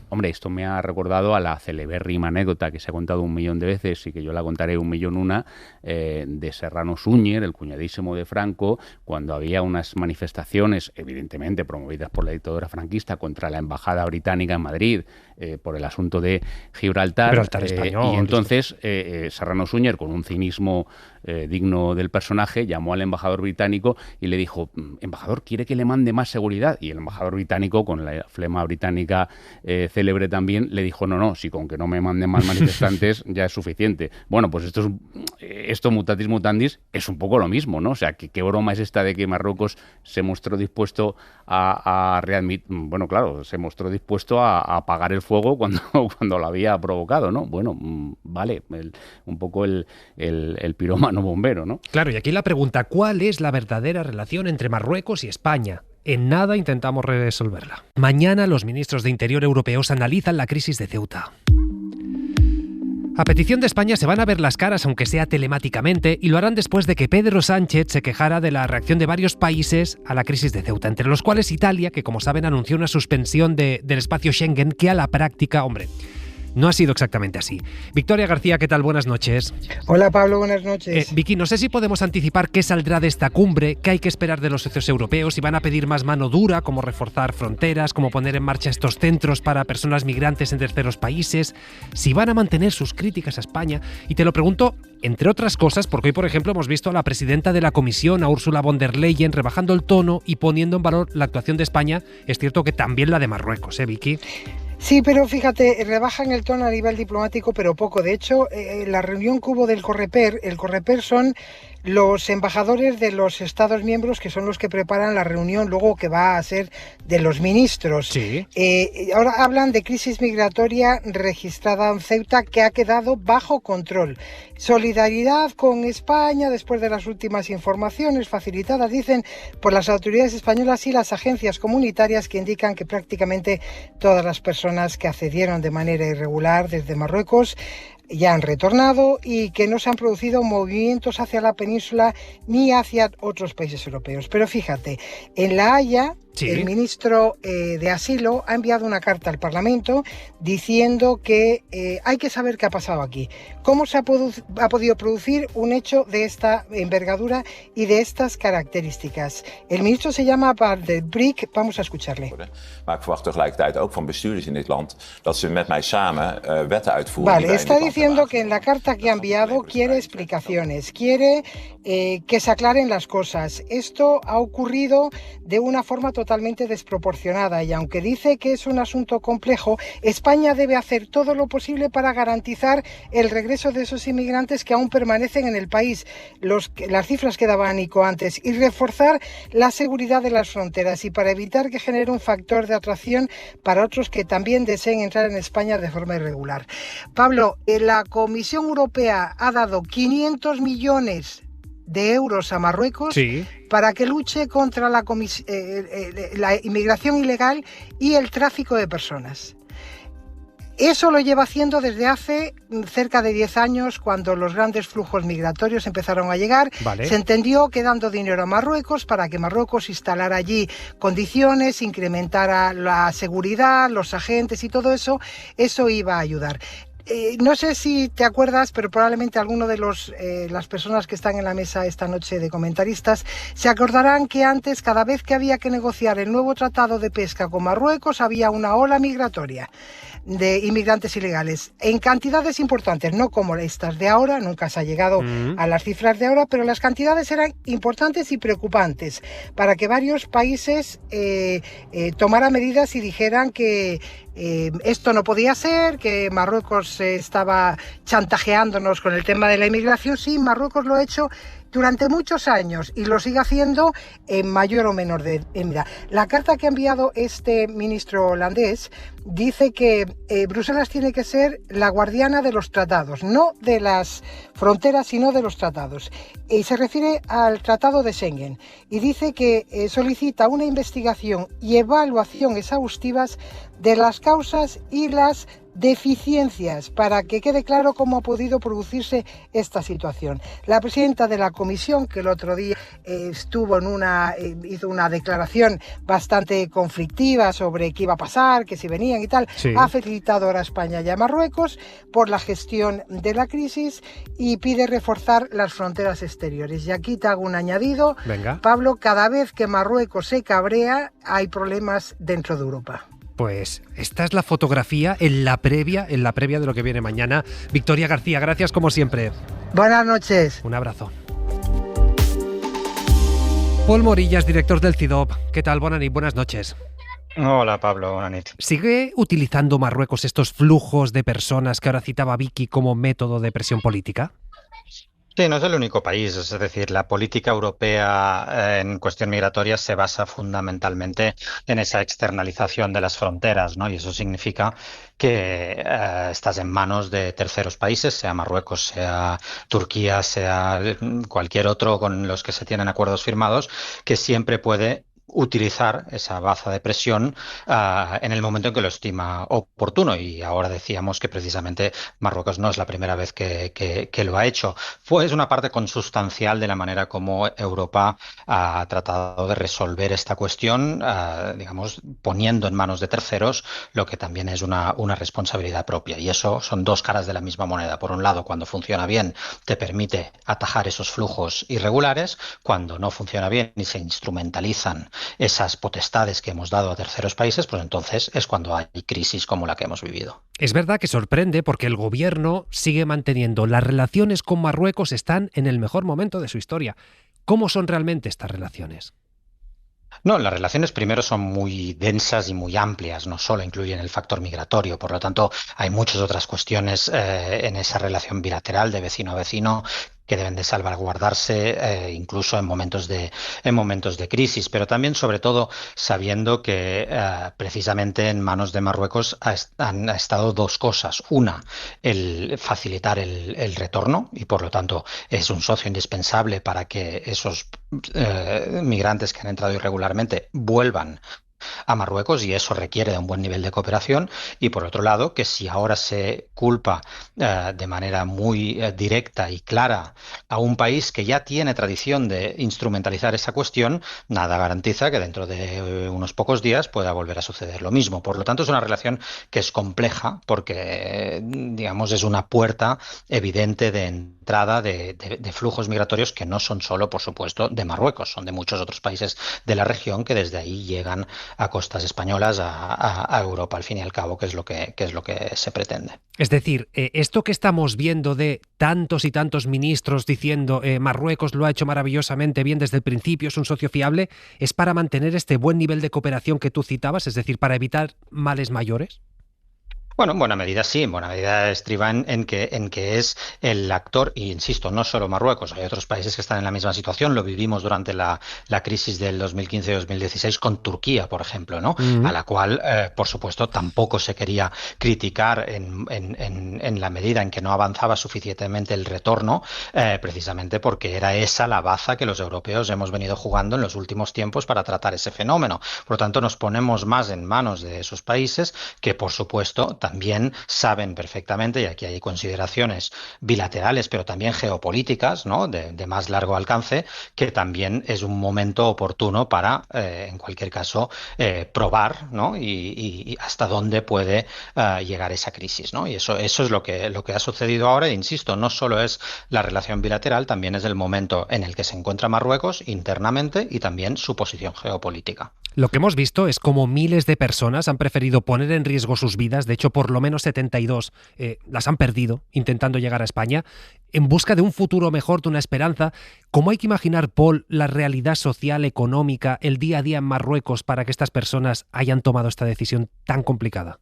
Hombre, esto me ha recordado a la celebérrima anécdota que se ha contado 1.000.000 de veces y que yo la contaré 1.000.001 de Serrano Súñer, el cuñadísimo de Franco, cuando había unas manifestaciones, evidentemente promovidas por la dictadura franquista, contra la embajada británica en Madrid por el asunto de Gibraltar. Español, y entonces Serrano Súñer, con un cinismo digno del personaje, llamó al embajador británico y le dijo: embajador, ¿quiere que le mande más seguridad? Y el embajador británico, con la flema británica célebre también, le dijo: no, si con que no me manden más manifestantes ya es suficiente. Bueno, pues esto mutatis mutandis es un poco lo mismo, ¿no? O sea, ¿qué broma es esta de que Marruecos se mostró dispuesto a readmitir? Bueno, claro, se mostró dispuesto a apagar el fuego cuando lo había provocado, ¿no? Bueno, vale, un poco el pirómano bombero, ¿no? Claro, y aquí la pregunta: ¿cuál es la verdadera relación entre Marruecos y España? En nada intentamos resolverla. Mañana los ministros de Interior europeos analizan la crisis de Ceuta. A petición de España se van a ver las caras, aunque sea telemáticamente, y lo harán después de que Pedro Sánchez se quejara de la reacción de varios países a la crisis de Ceuta, entre los cuales Italia, que como saben anunció una suspensión del espacio Schengen que a la práctica, no ha sido exactamente así. Victoria García, ¿qué tal? Buenas noches. Hola Pablo, buenas noches. Vicky, no sé si podemos anticipar qué saldrá de esta cumbre, qué hay que esperar de los socios europeos, si van a pedir más mano dura, como reforzar fronteras, como poner en marcha estos centros para personas migrantes en terceros países, si van a mantener sus críticas a España. Y te lo pregunto, entre otras cosas, porque hoy, por ejemplo, hemos visto a la presidenta de la Comisión, a Ursula von der Leyen, rebajando el tono y poniendo en valor la actuación de España. Es cierto que también la de Marruecos, Vicky. Sí, pero fíjate, rebajan el tono a nivel diplomático, pero poco. De hecho, la reunión que hubo del Correper, el Correper son los embajadores de los Estados miembros, que son los que preparan la reunión luego que va a ser de los ministros. Sí. Ahora hablan de crisis migratoria registrada en Ceuta que ha quedado bajo control. Solidaridad con España después de las últimas informaciones facilitadas, dicen, por las autoridades españolas y las agencias comunitarias, que indican que prácticamente todas las personas que accedieron de manera irregular desde Marruecos ya han retornado y que no se han producido movimientos hacia la península ni hacia otros países europeos. Pero fíjate, en La Haya Sí. El ministro de Asilo ha enviado una carta al Parlamento diciendo que hay que saber qué ha pasado aquí. ¿Cómo se ha podido producir un hecho de esta envergadura y de estas características? El ministro se llama Bart de Brik. Vamos a escucharle. Maar ik verwacht tegelijkertijd ook van bestuurders in dit land dat ze met mij samen wetten uitvoeren. Vale, está diciendo que en la carta que ha enviado quiere explicaciones, quiere que se aclaren las cosas. Esto ha ocurrido de una forma totalmente desproporcionada y aunque dice que es un asunto complejo, España debe hacer todo lo posible para garantizar el regreso de esos inmigrantes que aún permanecen en el país, las cifras que daba Nico antes, y reforzar la seguridad de las fronteras y para evitar que genere un factor de atracción para otros que también deseen entrar en España de forma irregular. Pablo, la Comisión Europea ha dado 500 millones de euros a Marruecos para que luche contra la inmigración ilegal y el tráfico de personas. Eso lo lleva haciendo desde hace cerca de 10 años, cuando los grandes flujos migratorios empezaron a llegar. Vale. Se entendió que dando dinero a Marruecos para que Marruecos instalara allí condiciones, incrementara la seguridad, los agentes y todo eso, eso iba a ayudar. No sé si te acuerdas, pero probablemente alguno de las personas que están en la mesa esta noche de comentaristas se acordarán que antes, cada vez que había que negociar el nuevo tratado de pesca con Marruecos, había una ola migratoria de inmigrantes ilegales en cantidades importantes, no como estas de ahora, nunca se ha llegado a las cifras de ahora, pero las cantidades eran importantes y preocupantes para que varios países tomaran medidas y dijeran que esto no podía ser, que Marruecos estaba chantajeándonos con el tema de la inmigración. Sí, Marruecos lo ha hecho durante muchos años y lo sigue haciendo en mayor o menor medida. La carta que ha enviado este ministro holandés dice que Bruselas tiene que ser la guardiana de los tratados, no de las fronteras, sino de los tratados. Y se refiere al Tratado de Schengen y dice que solicita una investigación y evaluación exhaustivas de las causas y las deficiencias para que quede claro cómo ha podido producirse esta situación. La presidenta de la comisión, que el otro día estuvo hizo una declaración bastante conflictiva sobre qué iba a pasar, que si venían y tal, ha felicitado ahora a España y a Marruecos por la gestión de la crisis y pide reforzar las fronteras exteriores. Y aquí te hago un añadido. Venga. Pablo, cada vez que Marruecos se cabrea, hay problemas dentro de Europa. Pues esta es la fotografía en la previa de lo que viene mañana. Victoria García, gracias como siempre. Buenas noches. Un abrazo. Pol Morillas, director del CIDOB. ¿Qué tal? Buenas noches. Hola Pablo, buenas noches. ¿Sigue utilizando Marruecos estos flujos de personas que ahora citaba Vicky como método de presión política? Sí, no es el único país, es decir, la política europea en cuestión migratoria se basa fundamentalmente en esa externalización de las fronteras, ¿no? Y eso significa que estás en manos de terceros países, sea Marruecos, sea Turquía, sea cualquier otro con los que se tienen acuerdos firmados, que siempre puede utilizar esa baza de presión en el momento en que lo estima oportuno. Y ahora decíamos que precisamente Marruecos no es la primera vez que lo ha hecho. Es una parte consustancial de la manera como Europa ha tratado de resolver esta cuestión, digamos, poniendo en manos de terceros lo que también es una responsabilidad propia. Y eso son dos caras de la misma moneda. Por un lado, cuando funciona bien, te permite atajar esos flujos irregulares. Cuando no funciona bien y se instrumentalizan esas potestades que hemos dado a terceros países, pues entonces es cuando hay crisis como la que hemos vivido. Es verdad que sorprende porque el gobierno sigue manteniendo las relaciones con Marruecos, están en el mejor momento de su historia. ¿Cómo son realmente estas relaciones? No, las relaciones primero son muy densas y muy amplias, no solo incluyen el factor migratorio, por lo tanto hay muchas otras cuestiones en esa relación bilateral de vecino a vecino que deben de salvaguardarse incluso en momentos de crisis, pero también sobre todo sabiendo que precisamente en manos de Marruecos han estado dos cosas. Una, el facilitar el retorno y por lo tanto es un socio indispensable para que esos migrantes que han entrado irregularmente vuelvan a Marruecos, y eso requiere de un buen nivel de cooperación. Y por otro lado, que si ahora se culpa de manera muy directa y clara a un país que ya tiene tradición de instrumentalizar esa cuestión, nada garantiza que dentro de unos pocos días pueda volver a suceder lo mismo. Por lo tanto, es una relación que es compleja porque, digamos, es una puerta evidente de entrada de flujos migratorios que no son solo, por supuesto, de Marruecos, son de muchos otros países de la región que desde ahí llegan a costas españolas, a Europa, al fin y al cabo, que es lo que se pretende. Es decir, esto que estamos viendo de tantos y tantos ministros diciendo Marruecos lo ha hecho maravillosamente bien desde el principio, es un socio fiable, ¿es para mantener este buen nivel de cooperación que tú citabas, es decir, para evitar males mayores? Bueno, en buena medida sí, en buena medida estriba en que es el actor, y insisto, no solo Marruecos, hay otros países que están en la misma situación, lo vivimos durante la crisis del 2015-2016 con Turquía, por ejemplo, ¿no? A la cual, por supuesto, tampoco se quería criticar en la medida en que no avanzaba suficientemente el retorno, precisamente porque era esa la baza que los europeos hemos venido jugando en los últimos tiempos para tratar ese fenómeno. Por lo tanto, nos ponemos más en manos de esos países que, por supuesto, también saben perfectamente, y aquí hay consideraciones bilaterales, pero también geopolíticas, ¿no? de más largo alcance, que también es un momento oportuno para, en cualquier caso, probar, ¿no? y hasta dónde puede llegar esa crisis, ¿no? Y eso es lo que ha sucedido ahora. Insisto, no solo es la relación bilateral, también es el momento en el que se encuentra Marruecos internamente y también su posición geopolítica. Lo que hemos visto es cómo miles de personas han preferido poner en riesgo sus vidas, de hecho por lo menos 72 las han perdido intentando llegar a España, en busca de un futuro mejor, de una esperanza. ¿Cómo hay que imaginar, Paul, la realidad social, económica, el día a día en Marruecos para que estas personas hayan tomado esta decisión tan complicada?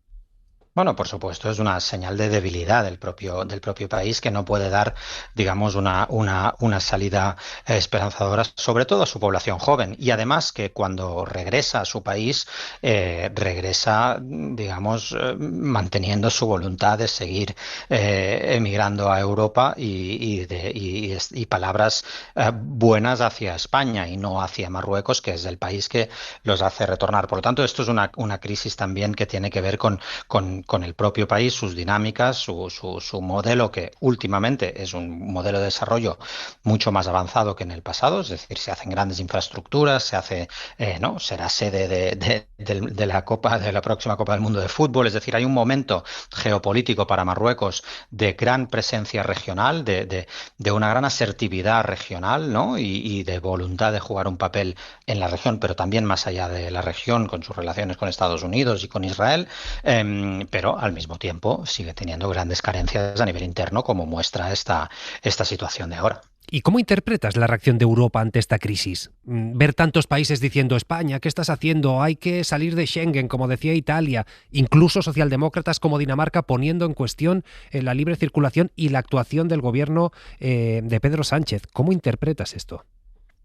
Bueno, por supuesto, es una señal de debilidad del propio país, que no puede dar, digamos, una salida esperanzadora, sobre todo a su población joven. Y además que cuando regresa a su país, regresa, digamos, manteniendo su voluntad de seguir emigrando a Europa y palabras buenas hacia España y no hacia Marruecos, que es el país que los hace retornar. Por lo tanto, esto es una crisis también que tiene que ver con el propio país, sus dinámicas, su modelo, que últimamente es un modelo de desarrollo mucho más avanzado que en el pasado, es decir, se hacen grandes infraestructuras, se hace, ¿no? Será sede de la próxima Copa del Mundo de fútbol, es decir, hay un momento geopolítico para Marruecos de gran presencia regional, de una gran asertividad regional, ¿no? y de voluntad de jugar un papel en la región, pero también más allá de la región, con sus relaciones con Estados Unidos y con Israel, pero al mismo tiempo sigue teniendo grandes carencias a nivel interno, como muestra esta situación de ahora. ¿Y cómo interpretas la reacción de Europa ante esta crisis? Ver tantos países diciendo España, ¿qué estás haciendo? Hay que salir de Schengen, como decía Italia, incluso socialdemócratas como Dinamarca poniendo en cuestión la libre circulación y la actuación del gobierno de Pedro Sánchez. ¿Cómo interpretas esto?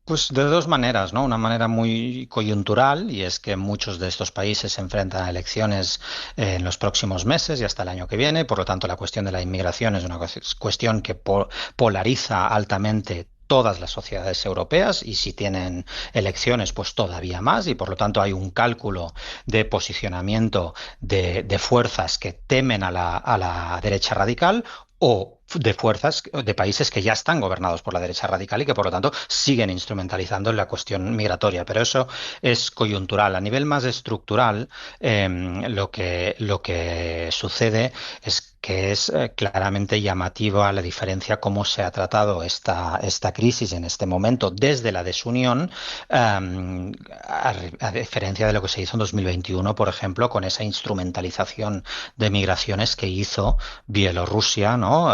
Pues de dos maneras, ¿no? Una manera muy coyuntural, y es que muchos de estos países se enfrentan a elecciones en los próximos meses y hasta el año que viene. Por lo tanto, la cuestión de la inmigración es una cuestión que polariza altamente todas las sociedades europeas, y si tienen elecciones, pues todavía más, y por lo tanto hay un cálculo de posicionamiento de fuerzas que temen a la derecha radical, o de fuerzas de países que ya están gobernados por la derecha radical y que por lo tanto siguen instrumentalizando la cuestión migratoria. Pero eso es coyuntural. A nivel más estructural, lo que sucede es que es claramente llamativa la diferencia cómo se ha tratado esta crisis en este momento desde la desunión, a diferencia de lo que se hizo en 2021, por ejemplo, con esa instrumentalización de migraciones que hizo Bielorrusia, ¿no?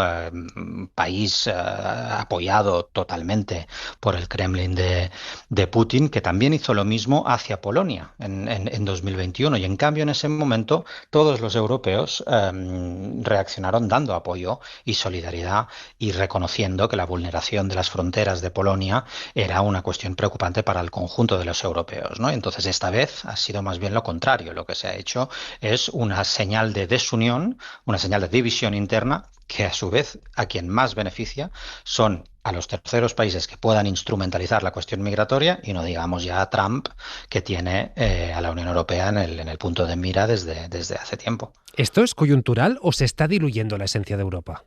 País apoyado totalmente por el Kremlin de Putin, que también hizo lo mismo hacia Polonia en 2021. Y en cambio, en ese momento, todos los europeos reaccionaron dando apoyo y solidaridad y reconociendo que la vulneración de las fronteras de Polonia era una cuestión preocupante para el conjunto de los europeos, ¿no? Entonces, esta vez ha sido más bien lo contrario. Lo que se ha hecho es una señal de desunión, una señal de división interna, que a su vez a quien más beneficia son a los terceros países que puedan instrumentalizar la cuestión migratoria, y no digamos ya a Trump, que tiene a la Unión Europea en el punto de mira desde hace tiempo. ¿Esto es coyuntural o se está diluyendo la esencia de Europa?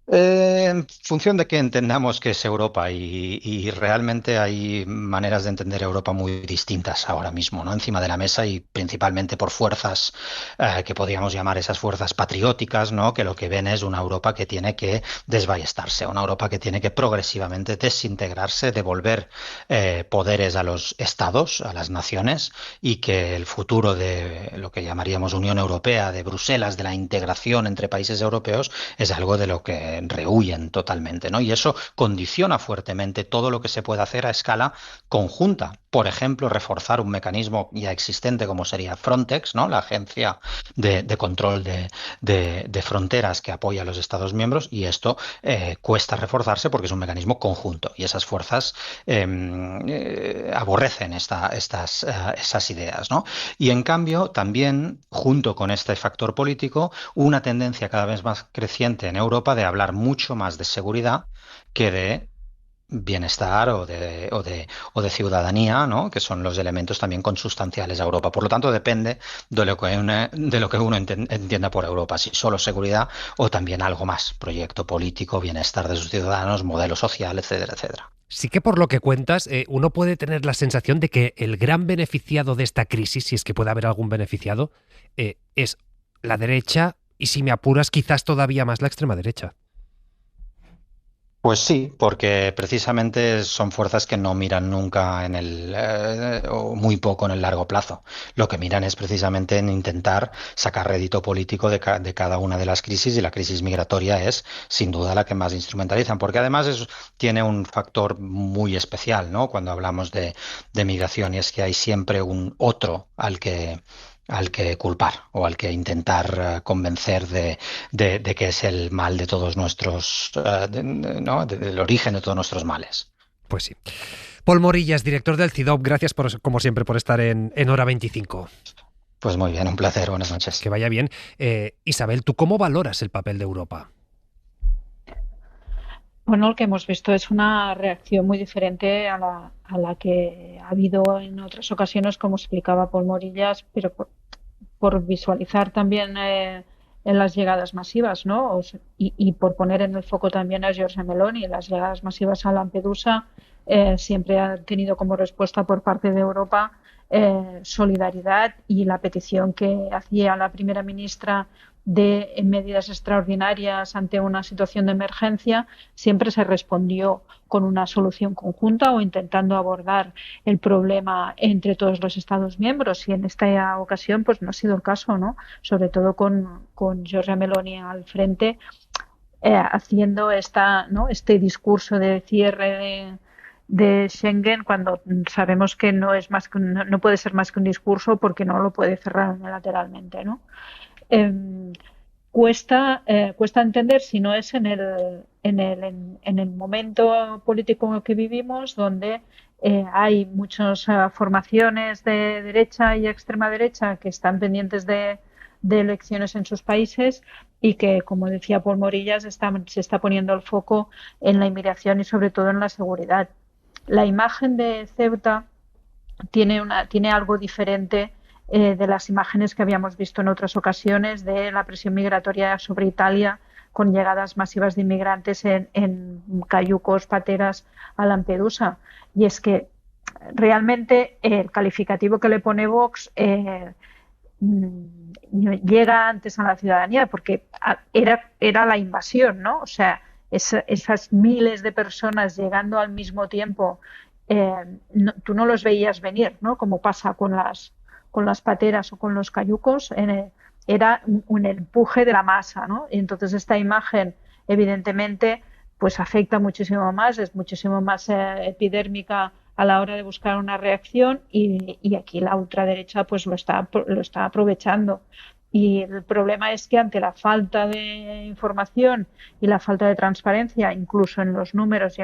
En función de que entendamos que es Europa, y realmente hay maneras de entender Europa muy distintas ahora mismo, ¿no? Encima de la mesa, y principalmente por fuerzas que podríamos llamar esas fuerzas patrióticas, ¿no? Que lo que ven es una Europa que tiene que desballestarse, una Europa que tiene que progresivamente desintegrarse, devolver poderes a los estados, a las naciones, y que el futuro de lo que llamaríamos Unión Europea, de Bruselas, de la integración entre países europeos, es algo de lo que rehuyen totalmente, ¿no? Y eso condiciona fuertemente todo lo que se puede hacer a escala conjunta. Por ejemplo, reforzar un mecanismo ya existente como sería Frontex, ¿no? La agencia de control de fronteras que apoya a los Estados miembros, y esto cuesta reforzarse porque es un mecanismo conjunto, y esas fuerzas aborrecen esas ideas, ¿no? Y en cambio, también, junto con este factor político, una tendencia cada vez más creciente en Europa de hablar mucho más de seguridad que de bienestar o de ciudadanía, ¿no? Que son los elementos también consustanciales a Europa. Por lo tanto, depende de lo que uno entienda por Europa, si solo seguridad o también algo más, proyecto político, bienestar de sus ciudadanos, modelo social, etcétera, etcétera. Sí que por lo que cuentas, uno puede tener la sensación de que el gran beneficiado de esta crisis, si es que puede haber algún beneficiado, es la derecha, y si me apuras, quizás todavía más la extrema derecha. Pues sí, porque precisamente son fuerzas que no miran nunca o muy poco en el largo plazo. Lo que miran es precisamente en intentar sacar rédito político de cada una de las crisis, y la crisis migratoria es sin duda la que más instrumentalizan, porque además tiene un factor muy especial, ¿no? Cuando hablamos de migración, y es que hay siempre un otro al que culpar, o al que intentar convencer de que es el mal de todos nuestros, ¿no? Del origen de todos nuestros males. Pues sí. Pol Morillas, director del CIDOB, gracias como siempre por estar en Hora 25. Pues muy bien, un placer, buenas noches. Que vaya bien. Isabel, ¿tú cómo valoras el papel de Europa? Bueno, lo que hemos visto es una reacción muy diferente a la que ha habido en otras ocasiones, como explicaba Pol Morillas, pero por visualizar también en las llegadas masivas, ¿no? Y por poner en el foco también a Giorgia Meloni. Las llegadas masivas a Lampedusa siempre han tenido como respuesta por parte de Europa solidaridad, y la petición que hacía la primera ministra de medidas extraordinarias ante una situación de emergencia siempre se respondió con una solución conjunta o intentando abordar el problema entre todos los Estados miembros, y en esta ocasión pues no ha sido el caso, ¿no? Sobre todo con Giorgia Meloni al frente, haciendo este discurso de cierre de Schengen, cuando sabemos que no puede ser más que un discurso, porque no lo puede cerrar unilateralmente, ¿no? Cuesta entender si no es en el momento político que vivimos, donde hay muchas formaciones de derecha y extrema derecha que están pendientes de elecciones en sus países, y que, como decía Pol Morillas, se está poniendo el foco en la inmigración y sobre todo en la seguridad. La imagen de Ceuta tiene algo diferente de las imágenes que habíamos visto en otras ocasiones de la presión migratoria sobre Italia, con llegadas masivas de inmigrantes en cayucos, pateras a Lampedusa. Y es que realmente el calificativo que le pone Vox llega antes a la ciudadanía, porque era la invasión, ¿no? O sea, esas miles de personas llegando al mismo tiempo, tú no los veías venir, ¿no? Como pasa con las pateras o con los cayucos, era un empuje de la masa, ¿no? Y entonces esta imagen, evidentemente, pues afecta muchísimo más, es muchísimo más epidérmica a la hora de buscar una reacción, y aquí la ultraderecha pues lo está aprovechando. Y el problema es que ante la falta de información y la falta de transparencia, incluso en los números y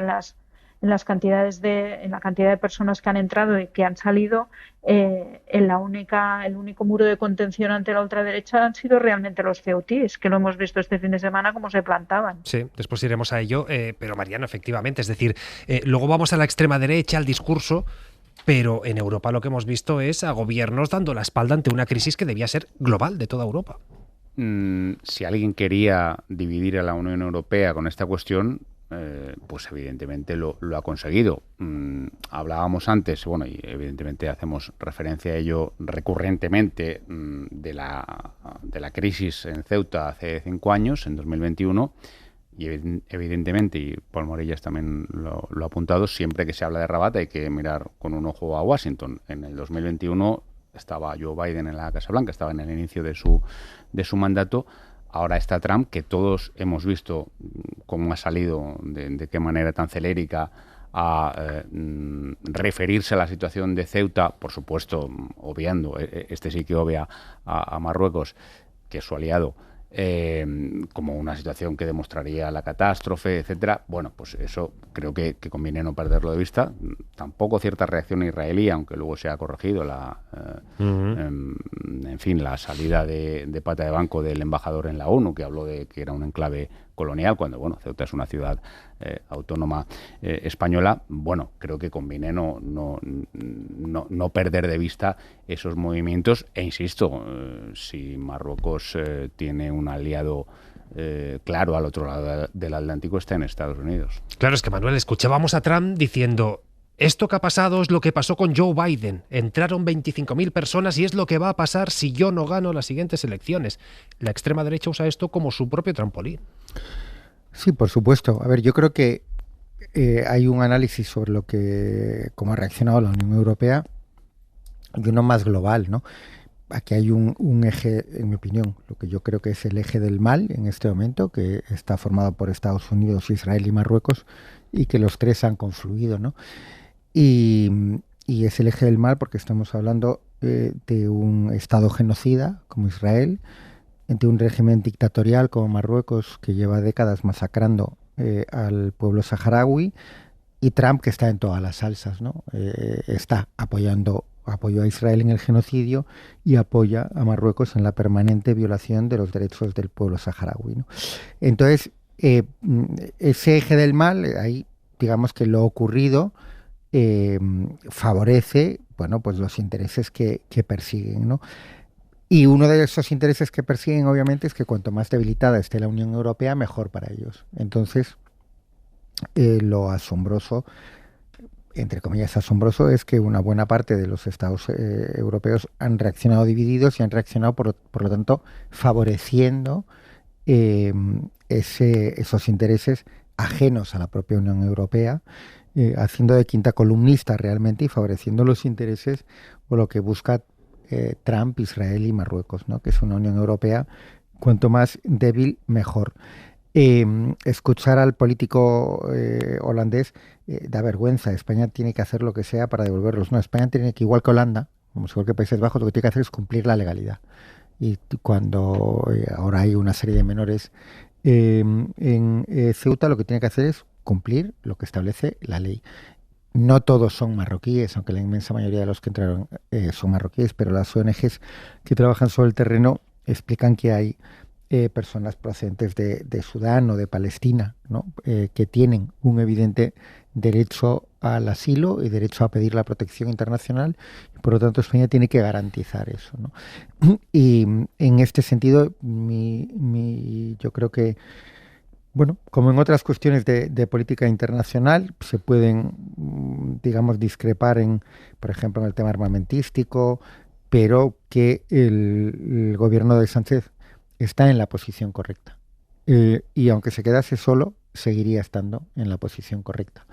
en la cantidad de personas que han entrado y que han salido, el único muro de contención ante la ultraderecha han sido realmente los ceutíes, que lo hemos visto este fin de semana cómo se plantaban. Sí, después iremos a ello, pero Mariano, efectivamente, es decir, luego vamos a la extrema derecha, al discurso, pero en Europa lo que hemos visto es a gobiernos dando la espalda ante una crisis que debía ser global de toda Europa. Si alguien quería dividir a la Unión Europea con esta cuestión, pues evidentemente lo ha conseguido. Hablábamos antes, bueno, y evidentemente hacemos referencia a ello recurrentemente, de la crisis en Ceuta hace 5 años, en 2021, y evidentemente, y Paul Morellas también lo ha apuntado, siempre que se habla de Rabat hay que mirar con un ojo a Washington. En el 2021 estaba Joe Biden en la Casa Blanca, estaba en el inicio de su mandato. Ahora está Trump, que todos hemos visto cómo ha salido, de qué manera tan celérica, a referirse a la situación de Ceuta, por supuesto, obviando, sí que obvia a Marruecos, que es su aliado, como una situación que demostraría la catástrofe, etcétera. Bueno, pues eso creo que conviene no perderlo de vista. Tampoco cierta reacción israelí, aunque luego se ha corregido en fin, la salida de pata de banco del embajador en la ONU, que habló de que era un enclave colonial, cuando, bueno, Ceuta es una ciudad autónoma española. Bueno, creo que conviene no perder de vista esos movimientos, e insisto, si Marruecos tiene un aliado claro al otro lado del Atlántico, está en Estados Unidos. Claro, es que, Manuel, escuchábamos a Trump diciendo: esto que ha pasado es lo que pasó con Joe Biden. Entraron 25.000 personas y es lo que va a pasar si yo no gano las siguientes elecciones. La extrema derecha usa esto como su propio trampolín. Sí, por supuesto. A ver, yo creo que hay un análisis sobre cómo ha reaccionado la Unión Europea, y uno más global, ¿no? Aquí hay un eje, en mi opinión, lo que yo creo que es el eje del mal en este momento, que está formado por Estados Unidos, Israel y Marruecos, y que los tres han confluido, ¿no? Y es el eje del mal porque estamos hablando de un Estado genocida como Israel, de un régimen dictatorial como Marruecos, que lleva décadas masacrando al pueblo saharaui, y Trump, que está en todas las salsas, ¿no? Apoyó a Israel en el genocidio y apoya a Marruecos en la permanente violación de los derechos del pueblo saharaui, ¿no? Entonces, ese eje del mal, ahí digamos que lo ocurrido favorece, bueno, pues los intereses que persiguen, ¿no? Y uno de esos intereses que persiguen, obviamente, es que cuanto más debilitada esté la Unión Europea, mejor para ellos. Entonces, lo asombroso, entre comillas asombroso, es que una buena parte de los estados europeos han reaccionado divididos y han reaccionado, por lo tanto, favoreciendo esos intereses ajenos a la propia Unión Europea, haciendo de quinta columnista realmente y favoreciendo los intereses o lo que busca Trump, Israel y Marruecos, ¿no? Que es una Unión Europea cuanto más débil, mejor. Escuchar al político holandés da vergüenza. España tiene que hacer lo que sea para devolverlos. No, España tiene que, igual que Holanda, como igual que Países Bajos, lo que tiene que hacer es cumplir la legalidad. Y cuando ahora hay una serie de menores en Ceuta, lo que tiene que hacer es cumplir lo que establece la ley. No todos son marroquíes, aunque la inmensa mayoría de los que entraron son marroquíes, pero las ONGs que trabajan sobre el terreno explican que hay personas procedentes de Sudán o de Palestina, ¿no? Que tienen un evidente derecho al asilo y derecho a pedir la protección internacional, y por lo tanto España tiene que garantizar eso, ¿no? Y en este sentido, yo creo que, bueno, como en otras cuestiones de política internacional, se pueden, digamos, discrepar por ejemplo, en el tema armamentístico, pero que el gobierno de Sánchez está en la posición correcta. Y aunque se quedase solo, seguiría estando en la posición correcta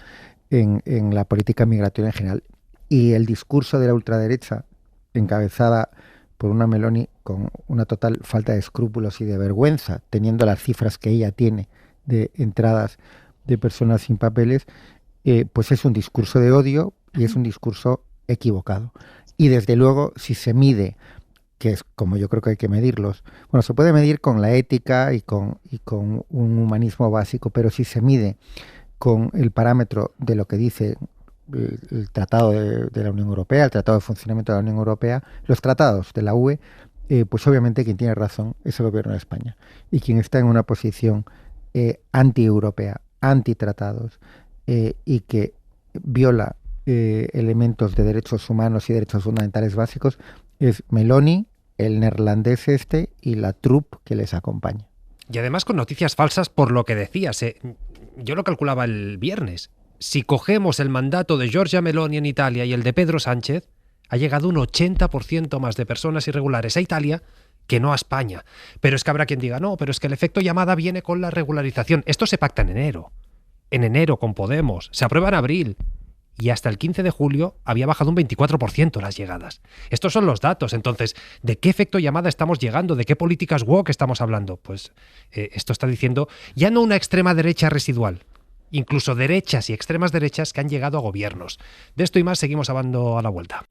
en la política migratoria en general. Y el discurso de la ultraderecha, encabezada por una Meloni con una total falta de escrúpulos y de vergüenza, teniendo las cifras que ella tiene de entradas de personas sin papeles, pues es un discurso de odio y es un discurso equivocado. Y desde luego, si se mide, que es como yo creo que hay que medirlos, bueno, se puede medir con la ética y con un humanismo básico, pero si se mide con el parámetro de lo que dice el Tratado de la Unión Europea, el Tratado de Funcionamiento de la Unión Europea, los tratados de la UE, pues obviamente quien tiene razón es el gobierno de España. Y quien está en una posición anti-europea, anti-tratados, y que viola elementos de derechos humanos y derechos fundamentales básicos, es Meloni, el neerlandés y la troupe que les acompaña. Y además con noticias falsas por lo que decías. Yo lo calculaba el viernes. Si cogemos el mandato de Giorgia Meloni en Italia y el de Pedro Sánchez, ha llegado un 80% más de personas irregulares a Italia que no a España. Pero es que habrá quien diga, no, pero es que el efecto llamada viene con la regularización. Esto se pacta en enero. En enero con Podemos. Se aprueba en abril. Y hasta el 15 de julio había bajado un 24% las llegadas. Estos son los datos. Entonces, ¿de qué efecto llamada estamos llegando? ¿De qué políticas woke estamos hablando? Pues esto está diciendo ya no una extrema derecha residual, incluso derechas y extremas derechas que han llegado a gobiernos. De esto y más seguimos hablando a la vuelta.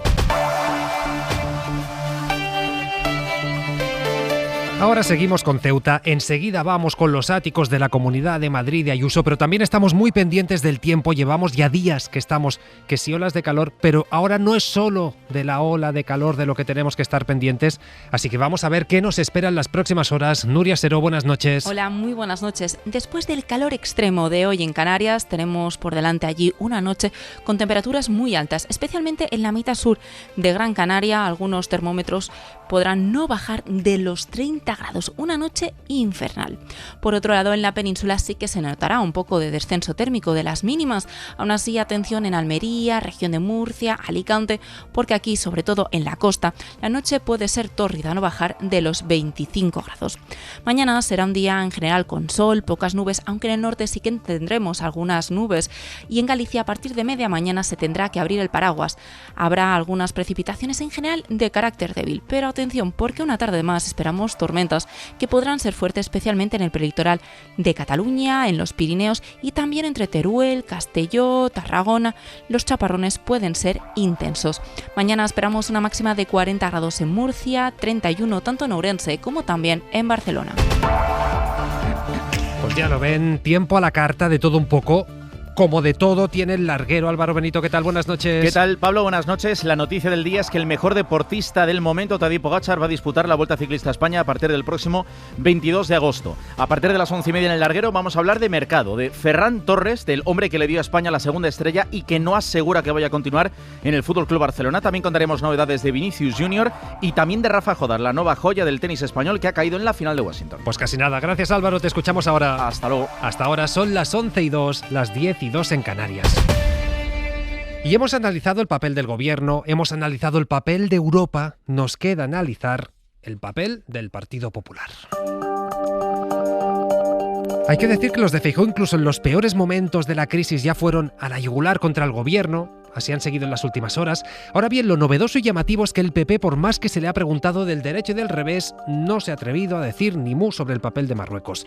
Ahora seguimos con Ceuta, enseguida vamos con los áticos de la Comunidad de Madrid de Ayuso, pero también estamos muy pendientes del tiempo, llevamos ya días que estamos, que sí olas de calor, pero ahora no es solo de la ola de calor de lo que tenemos que estar pendientes, así que vamos a ver qué nos espera en las próximas horas. Nuria Seró, buenas noches. Hola, muy buenas noches. Después del calor extremo de hoy en Canarias, tenemos por delante allí una noche con temperaturas muy altas, especialmente en la mitad sur de Gran Canaria. Algunos termómetros podrán no bajar de los 30 grados, una noche infernal. Por otro lado, en la península sí que se notará un poco de descenso térmico de las mínimas. Aún así, atención en Almería, región de Murcia, Alicante, porque aquí, sobre todo en la costa, la noche puede ser tórrida, no bajar de los 25 grados. Mañana será un día en general con sol, pocas nubes, aunque en el norte sí que tendremos algunas nubes, y en Galicia a partir de media mañana se tendrá que abrir el paraguas. Habrá algunas precipitaciones en general de carácter débil, pero atención, porque una tarde más esperamos tormentas que podrán ser fuertes, especialmente en el prelitoral de Cataluña, en los Pirineos y también entre Teruel, Castelló, Tarragona. Los chaparrones pueden ser intensos. Mañana esperamos una máxima de 40 grados en Murcia, 31 tanto en Ourense como también en Barcelona. Pues ya lo ven, tiempo a la carta, de todo un poco. Como de todo tiene el larguero. Álvaro Benito, ¿qué tal? Buenas noches. ¿Qué tal, Pablo? Buenas noches. La noticia del día es que el mejor deportista del momento, Tadej Pogačar, va a disputar la Vuelta Ciclista a España a partir del próximo 22 de agosto. A partir de las 11:30 en el larguero vamos a hablar de mercado, de Ferran Torres, del hombre que le dio a España la segunda estrella y que no asegura que vaya a continuar en el FC Barcelona. También contaremos novedades de Vinicius Junior y también de Rafa Jodar, la nueva joya del tenis español que ha caído en la final de Washington. Pues casi nada. Gracias, Álvaro. Te escuchamos ahora. Hasta luego. Hasta ahora son las 11:02, las 10:02 en Canarias. Y hemos analizado el papel del gobierno, hemos analizado el papel de Europa, nos queda analizar el papel del Partido Popular. Hay que decir que los de Feijóo, incluso en los peores momentos de la crisis, ya fueron a la yugular contra el gobierno, así han seguido en las últimas horas. Ahora bien, lo novedoso y llamativo es que el PP, por más que se le ha preguntado del derecho y del revés, no se ha atrevido a decir ni mu sobre el papel de Marruecos.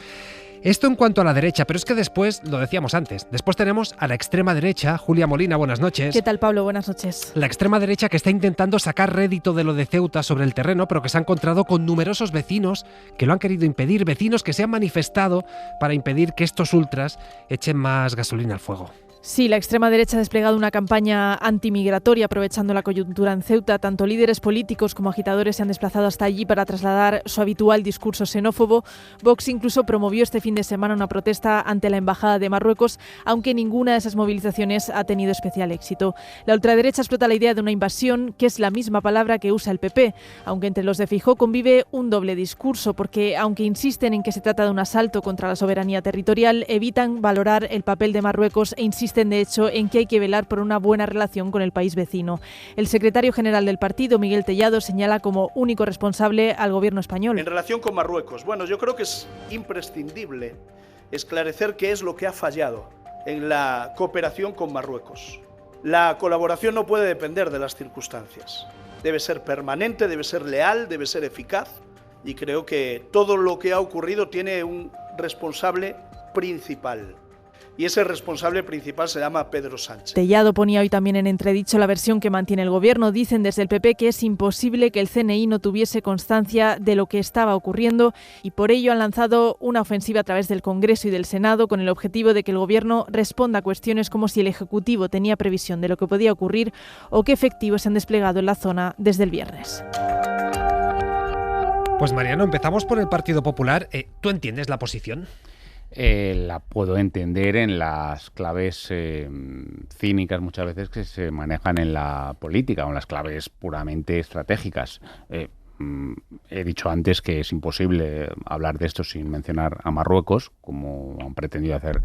Esto en cuanto a la derecha, pero es que después, lo decíamos antes, después tenemos a la extrema derecha. Julia Molina, buenas noches. ¿Qué tal, Pablo? Buenas noches. La extrema derecha que está intentando sacar rédito de lo de Ceuta sobre el terreno, pero que se ha encontrado con numerosos vecinos que lo han querido impedir, vecinos que se han manifestado para impedir que estos ultras echen más gasolina al fuego. Sí, la extrema derecha ha desplegado una campaña antimigratoria aprovechando la coyuntura en Ceuta. Tanto líderes políticos como agitadores se han desplazado hasta allí para trasladar su habitual discurso xenófobo. Vox incluso promovió este fin de semana una protesta ante la Embajada de Marruecos, aunque ninguna de esas movilizaciones ha tenido especial éxito. La ultraderecha explota la idea de una invasión, que es la misma palabra que usa el PP, aunque entre los de Feijóo convive un doble discurso, porque aunque insisten en que se trata de un asalto contra la soberanía territorial, evitan valorar el papel de Marruecos e insisten de hecho en que hay que velar por una buena relación con el país vecino. El secretario general del partido, Miguel Tellado, señala como único responsable al gobierno español. En relación con Marruecos, bueno, yo creo que es imprescindible esclarecer qué es lo que ha fallado en la cooperación con Marruecos. La colaboración no puede depender de las circunstancias. Debe ser permanente, debe ser leal, debe ser eficaz, y creo que todo lo que ha ocurrido tiene un responsable principal. y ese responsable principal se llama Pedro Sánchez. Tellado ponía hoy también en entredicho la versión que mantiene el Gobierno. Dicen desde el PP que es imposible que el CNI no tuviese constancia de lo que estaba ocurriendo y por ello han lanzado una ofensiva a través del Congreso y del Senado con el objetivo de que el Gobierno responda a cuestiones como si el Ejecutivo tenía previsión de lo que podía ocurrir o qué efectivos se han desplegado en la zona desde el viernes. Pues Mariano, empezamos por el Partido Popular. ¿Tú entiendes la posición? La puedo entender en las claves cínicas muchas veces que se manejan en la política o en las claves puramente estratégicas. He dicho antes que es imposible hablar de esto sin mencionar a Marruecos, como han pretendido hacer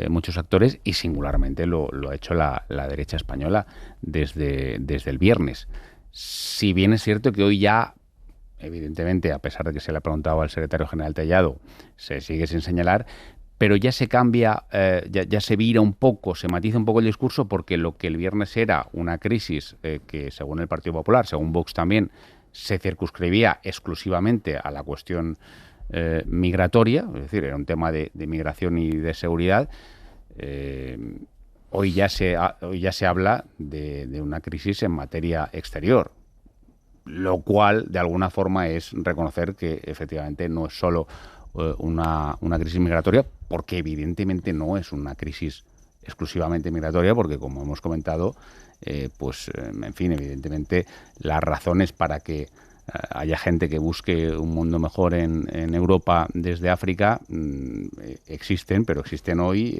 muchos actores, y singularmente lo ha hecho la derecha española desde el viernes. Si bien es cierto que hoy ya, evidentemente, a pesar de que se le ha preguntado al secretario general Tellado, se sigue sin señalar, pero ya se cambia, ya se vira un poco, se matiza un poco el discurso, porque lo que el viernes era una crisis que, según el Partido Popular, según Vox también, se circunscribía exclusivamente a la cuestión migratoria, es decir, era un tema de migración y de seguridad. Hoy ya se habla de una crisis en materia exterior, lo cual de alguna forma es reconocer que efectivamente no es solo una crisis migratoria, porque evidentemente no es una crisis exclusivamente migratoria, porque como hemos comentado, en fin, evidentemente las razones para que haya gente que busque un mundo mejor en Europa desde África existen, pero existen hoy,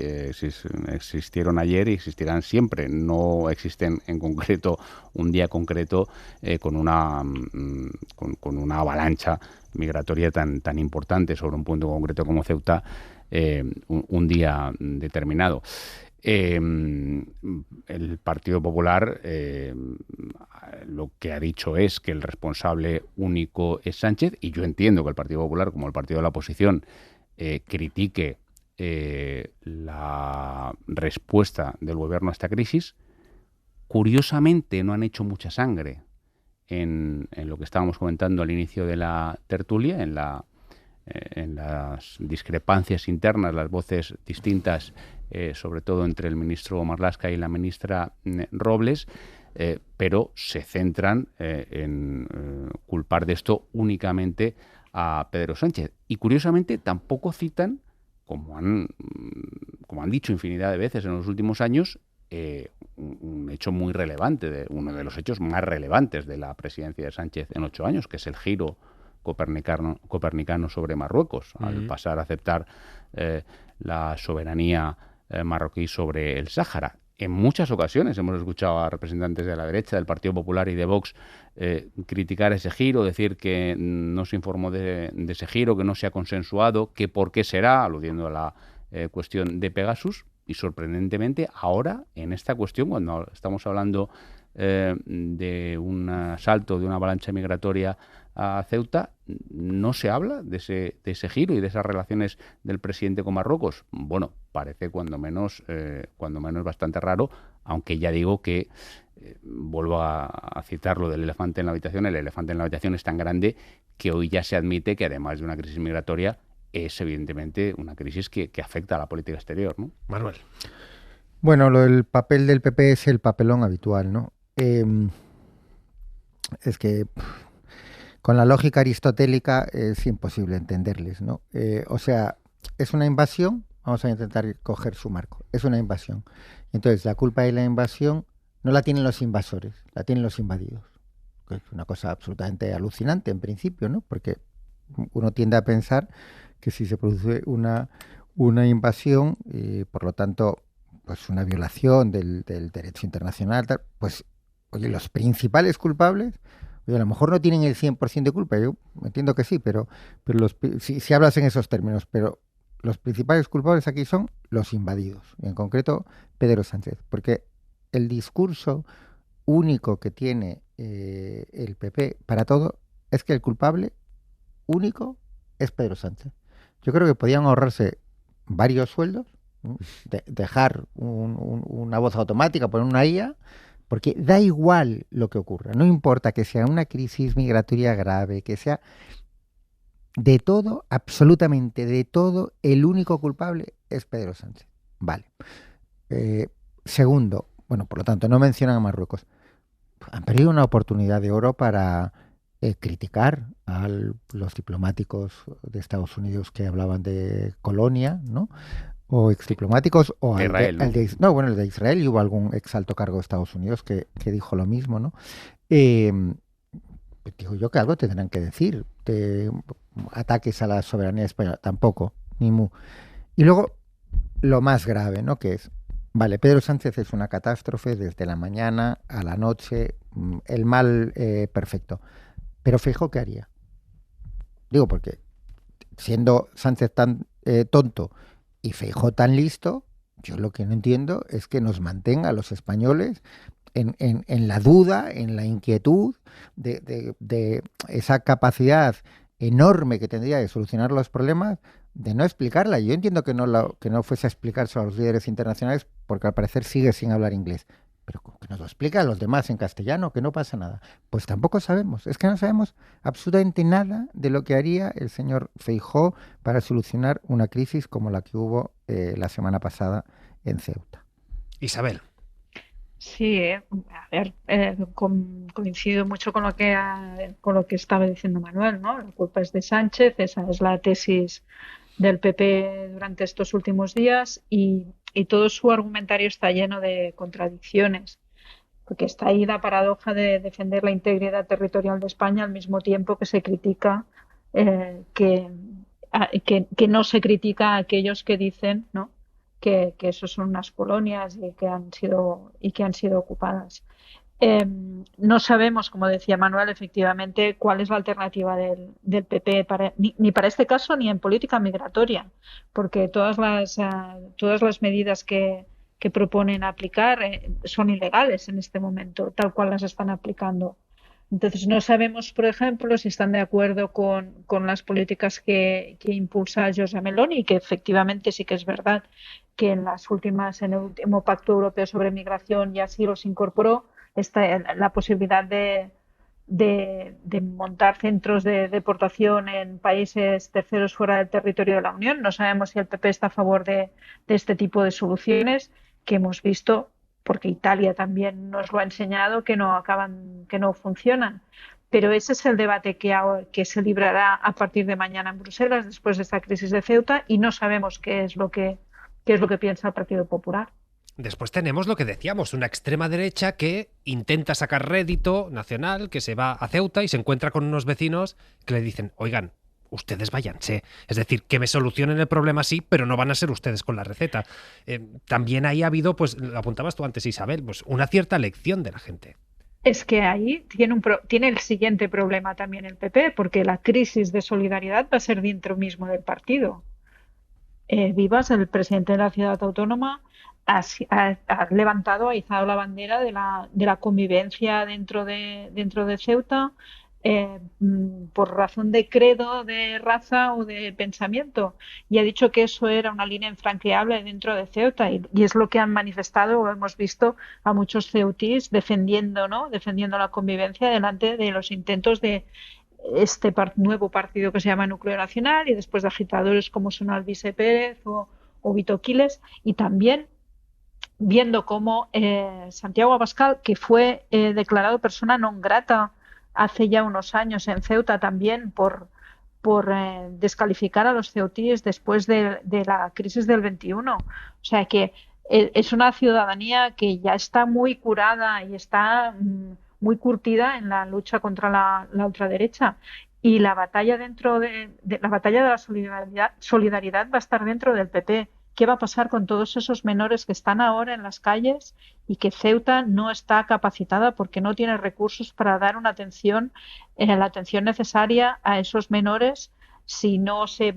existieron ayer y existirán siempre. No existen en concreto, un día concreto, con una avalancha migratoria tan importante sobre un punto concreto como Ceuta, un día determinado. El Partido Popular lo que ha dicho es que el responsable único es Sánchez, y yo entiendo que el Partido Popular, como el partido de la oposición, critique la respuesta del gobierno a esta crisis. Curiosamente no han hecho mucha sangre en lo que estábamos comentando al inicio de la tertulia, en las discrepancias internas, las voces distintas, sobre todo entre el ministro Marlaska y la ministra Robles, pero se centran en culpar de esto únicamente a Pedro Sánchez. Y curiosamente tampoco citan, como han dicho infinidad de veces en los últimos años, un hecho muy relevante, uno de los hechos más relevantes de la presidencia de Sánchez en 8 años, que es el giro copernicano sobre Marruecos, al pasar a aceptar la soberanía marroquí sobre el Sáhara. En muchas ocasiones hemos escuchado a representantes de la derecha, del Partido Popular y de Vox criticar ese giro, decir que no se informó de ese giro, que no se ha consensuado, que por qué será, aludiendo a la cuestión de Pegasus. Y sorprendentemente ahora, en esta cuestión, cuando estamos hablando de un asalto, de una avalancha migratoria a Ceuta, no se habla de ese giro y de esas relaciones del presidente con Marruecos. Bueno, parece cuando menos bastante raro, aunque ya digo que vuelvo a citar lo del elefante en la habitación. El elefante en la habitación es tan grande que hoy ya se admite que, además de una crisis migratoria, es evidentemente una crisis que afecta a la política exterior, ¿no? Manuel. Bueno, el papel del PP es el papelón habitual, ¿no? Es que con la lógica aristotélica es imposible entenderles, ¿no? O sea, es una invasión, vamos a intentar coger su marco, es una invasión. Entonces, la culpa de la invasión no la tienen los invasores, la tienen los invadidos. Es una cosa absolutamente alucinante en principio, ¿no? Porque uno tiende a pensar que si se produce una invasión, por lo tanto, pues una violación del derecho internacional, pues, oye, los principales culpables, oye, a lo mejor no tienen el 100% de culpa, yo entiendo que sí, pero si hablas en esos términos, pero los principales culpables aquí son los invadidos, y en concreto Pedro Sánchez, porque el discurso único que tiene el PP para todo es que el culpable único es Pedro Sánchez. Yo creo que podían ahorrarse varios sueldos, dejar una voz automática, poner una IA, porque da igual lo que ocurra, no importa que sea una crisis migratoria grave, que sea de todo, absolutamente de todo, el único culpable es Pedro Sánchez. Vale. Segundo, bueno, por lo tanto, no mencionan a Marruecos. Han perdido una oportunidad de oro para criticar a los diplomáticos de Estados Unidos que hablaban de colonia, ¿no? O exdiplomáticos, o de Israel, ¿no? El de Israel, y hubo algún ex alto cargo de Estados Unidos que dijo lo mismo, ¿no? Digo yo que algo tendrán que decir de ataques a la soberanía española, tampoco, ni mu. Y luego, lo más grave, ¿no? Que es, vale, Pedro Sánchez es una catástrofe desde la mañana a la noche, el mal perfecto. Pero Feijóo, ¿qué haría? Digo, porque siendo Sánchez tan tonto y Feijóo tan listo, yo lo que no entiendo es que nos mantenga a los españoles en la duda, en la inquietud de esa capacidad enorme que tendría de solucionar los problemas, de no explicarla. Yo entiendo que no fuese a explicarse a los líderes internacionales porque al parecer sigue sin hablar inglés. Pero que nos lo explica a los demás en castellano, que no pasa nada. Pues tampoco sabemos. Es que no sabemos absolutamente nada de lo que haría el señor Feijóo para solucionar una crisis como la que hubo la semana pasada en Ceuta. Isabel. Sí, a ver, coincido mucho con lo que estaba diciendo Manuel, ¿no? La culpa es de Sánchez, esa es la tesis del PP durante estos últimos días y todo su argumentario está lleno de contradicciones, porque está ahí la paradoja de defender la integridad territorial de España al mismo tiempo que se critica que no se critica a aquellos que dicen, ¿no?, que eso son unas colonias y que han sido ocupadas. No sabemos, como decía Manuel, efectivamente, cuál es la alternativa del PP ni para este caso ni en política migratoria, porque todas las medidas que proponen aplicar son ilegales en este momento, tal cual las están aplicando. Entonces, no sabemos, por ejemplo, si están de acuerdo con las políticas que impulsa Giorgia Meloni, y que efectivamente sí que es verdad que en el último Pacto Europeo sobre Migración y Asilo se incorporó la posibilidad de montar centros de deportación en países terceros fuera del territorio de la Unión. No sabemos si el PP está a favor de este tipo de soluciones que hemos visto, porque Italia también nos lo ha enseñado, que no funcionan. Pero ese es el debate que se librará a partir de mañana en Bruselas después de esta crisis de Ceuta, y no sabemos qué es lo que piensa el Partido Popular. Después tenemos lo que decíamos, una extrema derecha que intenta sacar rédito nacional, que se va a Ceuta y se encuentra con unos vecinos que le dicen, oigan, ustedes váyanse. Es decir, que me solucionen el problema sí, pero no van a ser ustedes con la receta. También ahí ha habido, pues lo apuntabas tú antes, Isabel, pues una cierta elección de la gente. Es que ahí tiene el siguiente problema también el PP, porque la crisis de solidaridad va a ser dentro mismo del partido. Vivas, el presidente de la ciudad autónoma, ha levantado, ha izado la bandera de la convivencia dentro de Ceuta, por razón de credo, de raza o de pensamiento, y ha dicho que eso era una línea infranqueable dentro de Ceuta, y es lo que han manifestado, o hemos visto a muchos ceutíes defendiendo la convivencia delante de los intentos de este nuevo partido que se llama Núcleo Nacional, y después de agitadores como son Alvise Pérez o Vito Quiles, y también viendo cómo Santiago Abascal, que fue declarado persona non grata hace ya unos años en Ceuta también por descalificar a los ceutíes después de la crisis del 21. O sea que es una ciudadanía que ya está muy curada y está muy curtida en la lucha contra la ultraderecha. Y la batalla la batalla de la solidaridad va a estar dentro del PP. ¿Qué va a pasar con todos esos menores que están ahora en las calles y que Ceuta no está capacitada porque no tiene recursos para dar la atención necesaria a esos menores si no se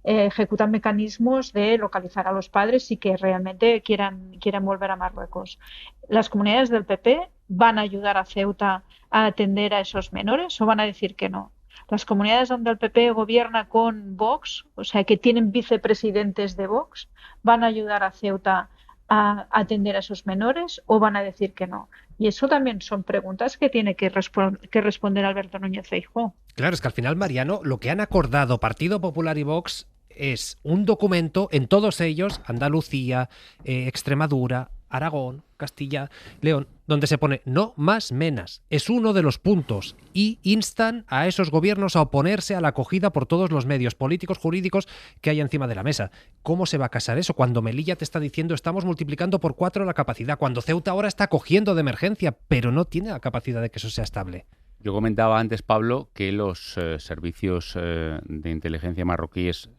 ejecutan mecanismos de localizar a los padres y que realmente quieran volver a Marruecos? ¿Las comunidades del PP van a ayudar a Ceuta a atender a esos menores o van a decir que no? Las comunidades donde el PP gobierna con Vox, o sea, que tienen vicepresidentes de Vox, ¿van a ayudar a Ceuta a atender a esos menores o van a decir que no? Y eso también son preguntas que tiene que responder Alberto Núñez Feijóo. Claro, es que al final, Mariano, lo que han acordado Partido Popular y Vox es un documento, en todos ellos, Andalucía, Extremadura, Aragón, Castilla, León, donde se pone no más menas. Es uno de los puntos y instan a esos gobiernos a oponerse a la acogida por todos los medios políticos, jurídicos que hay encima de la mesa. ¿Cómo se va a casar eso cuando Melilla te está diciendo estamos multiplicando por 4 la capacidad, cuando Ceuta ahora está acogiendo de emergencia, pero no tiene la capacidad de que eso sea estable? Yo comentaba antes, Pablo, que los servicios de inteligencia marroquíes,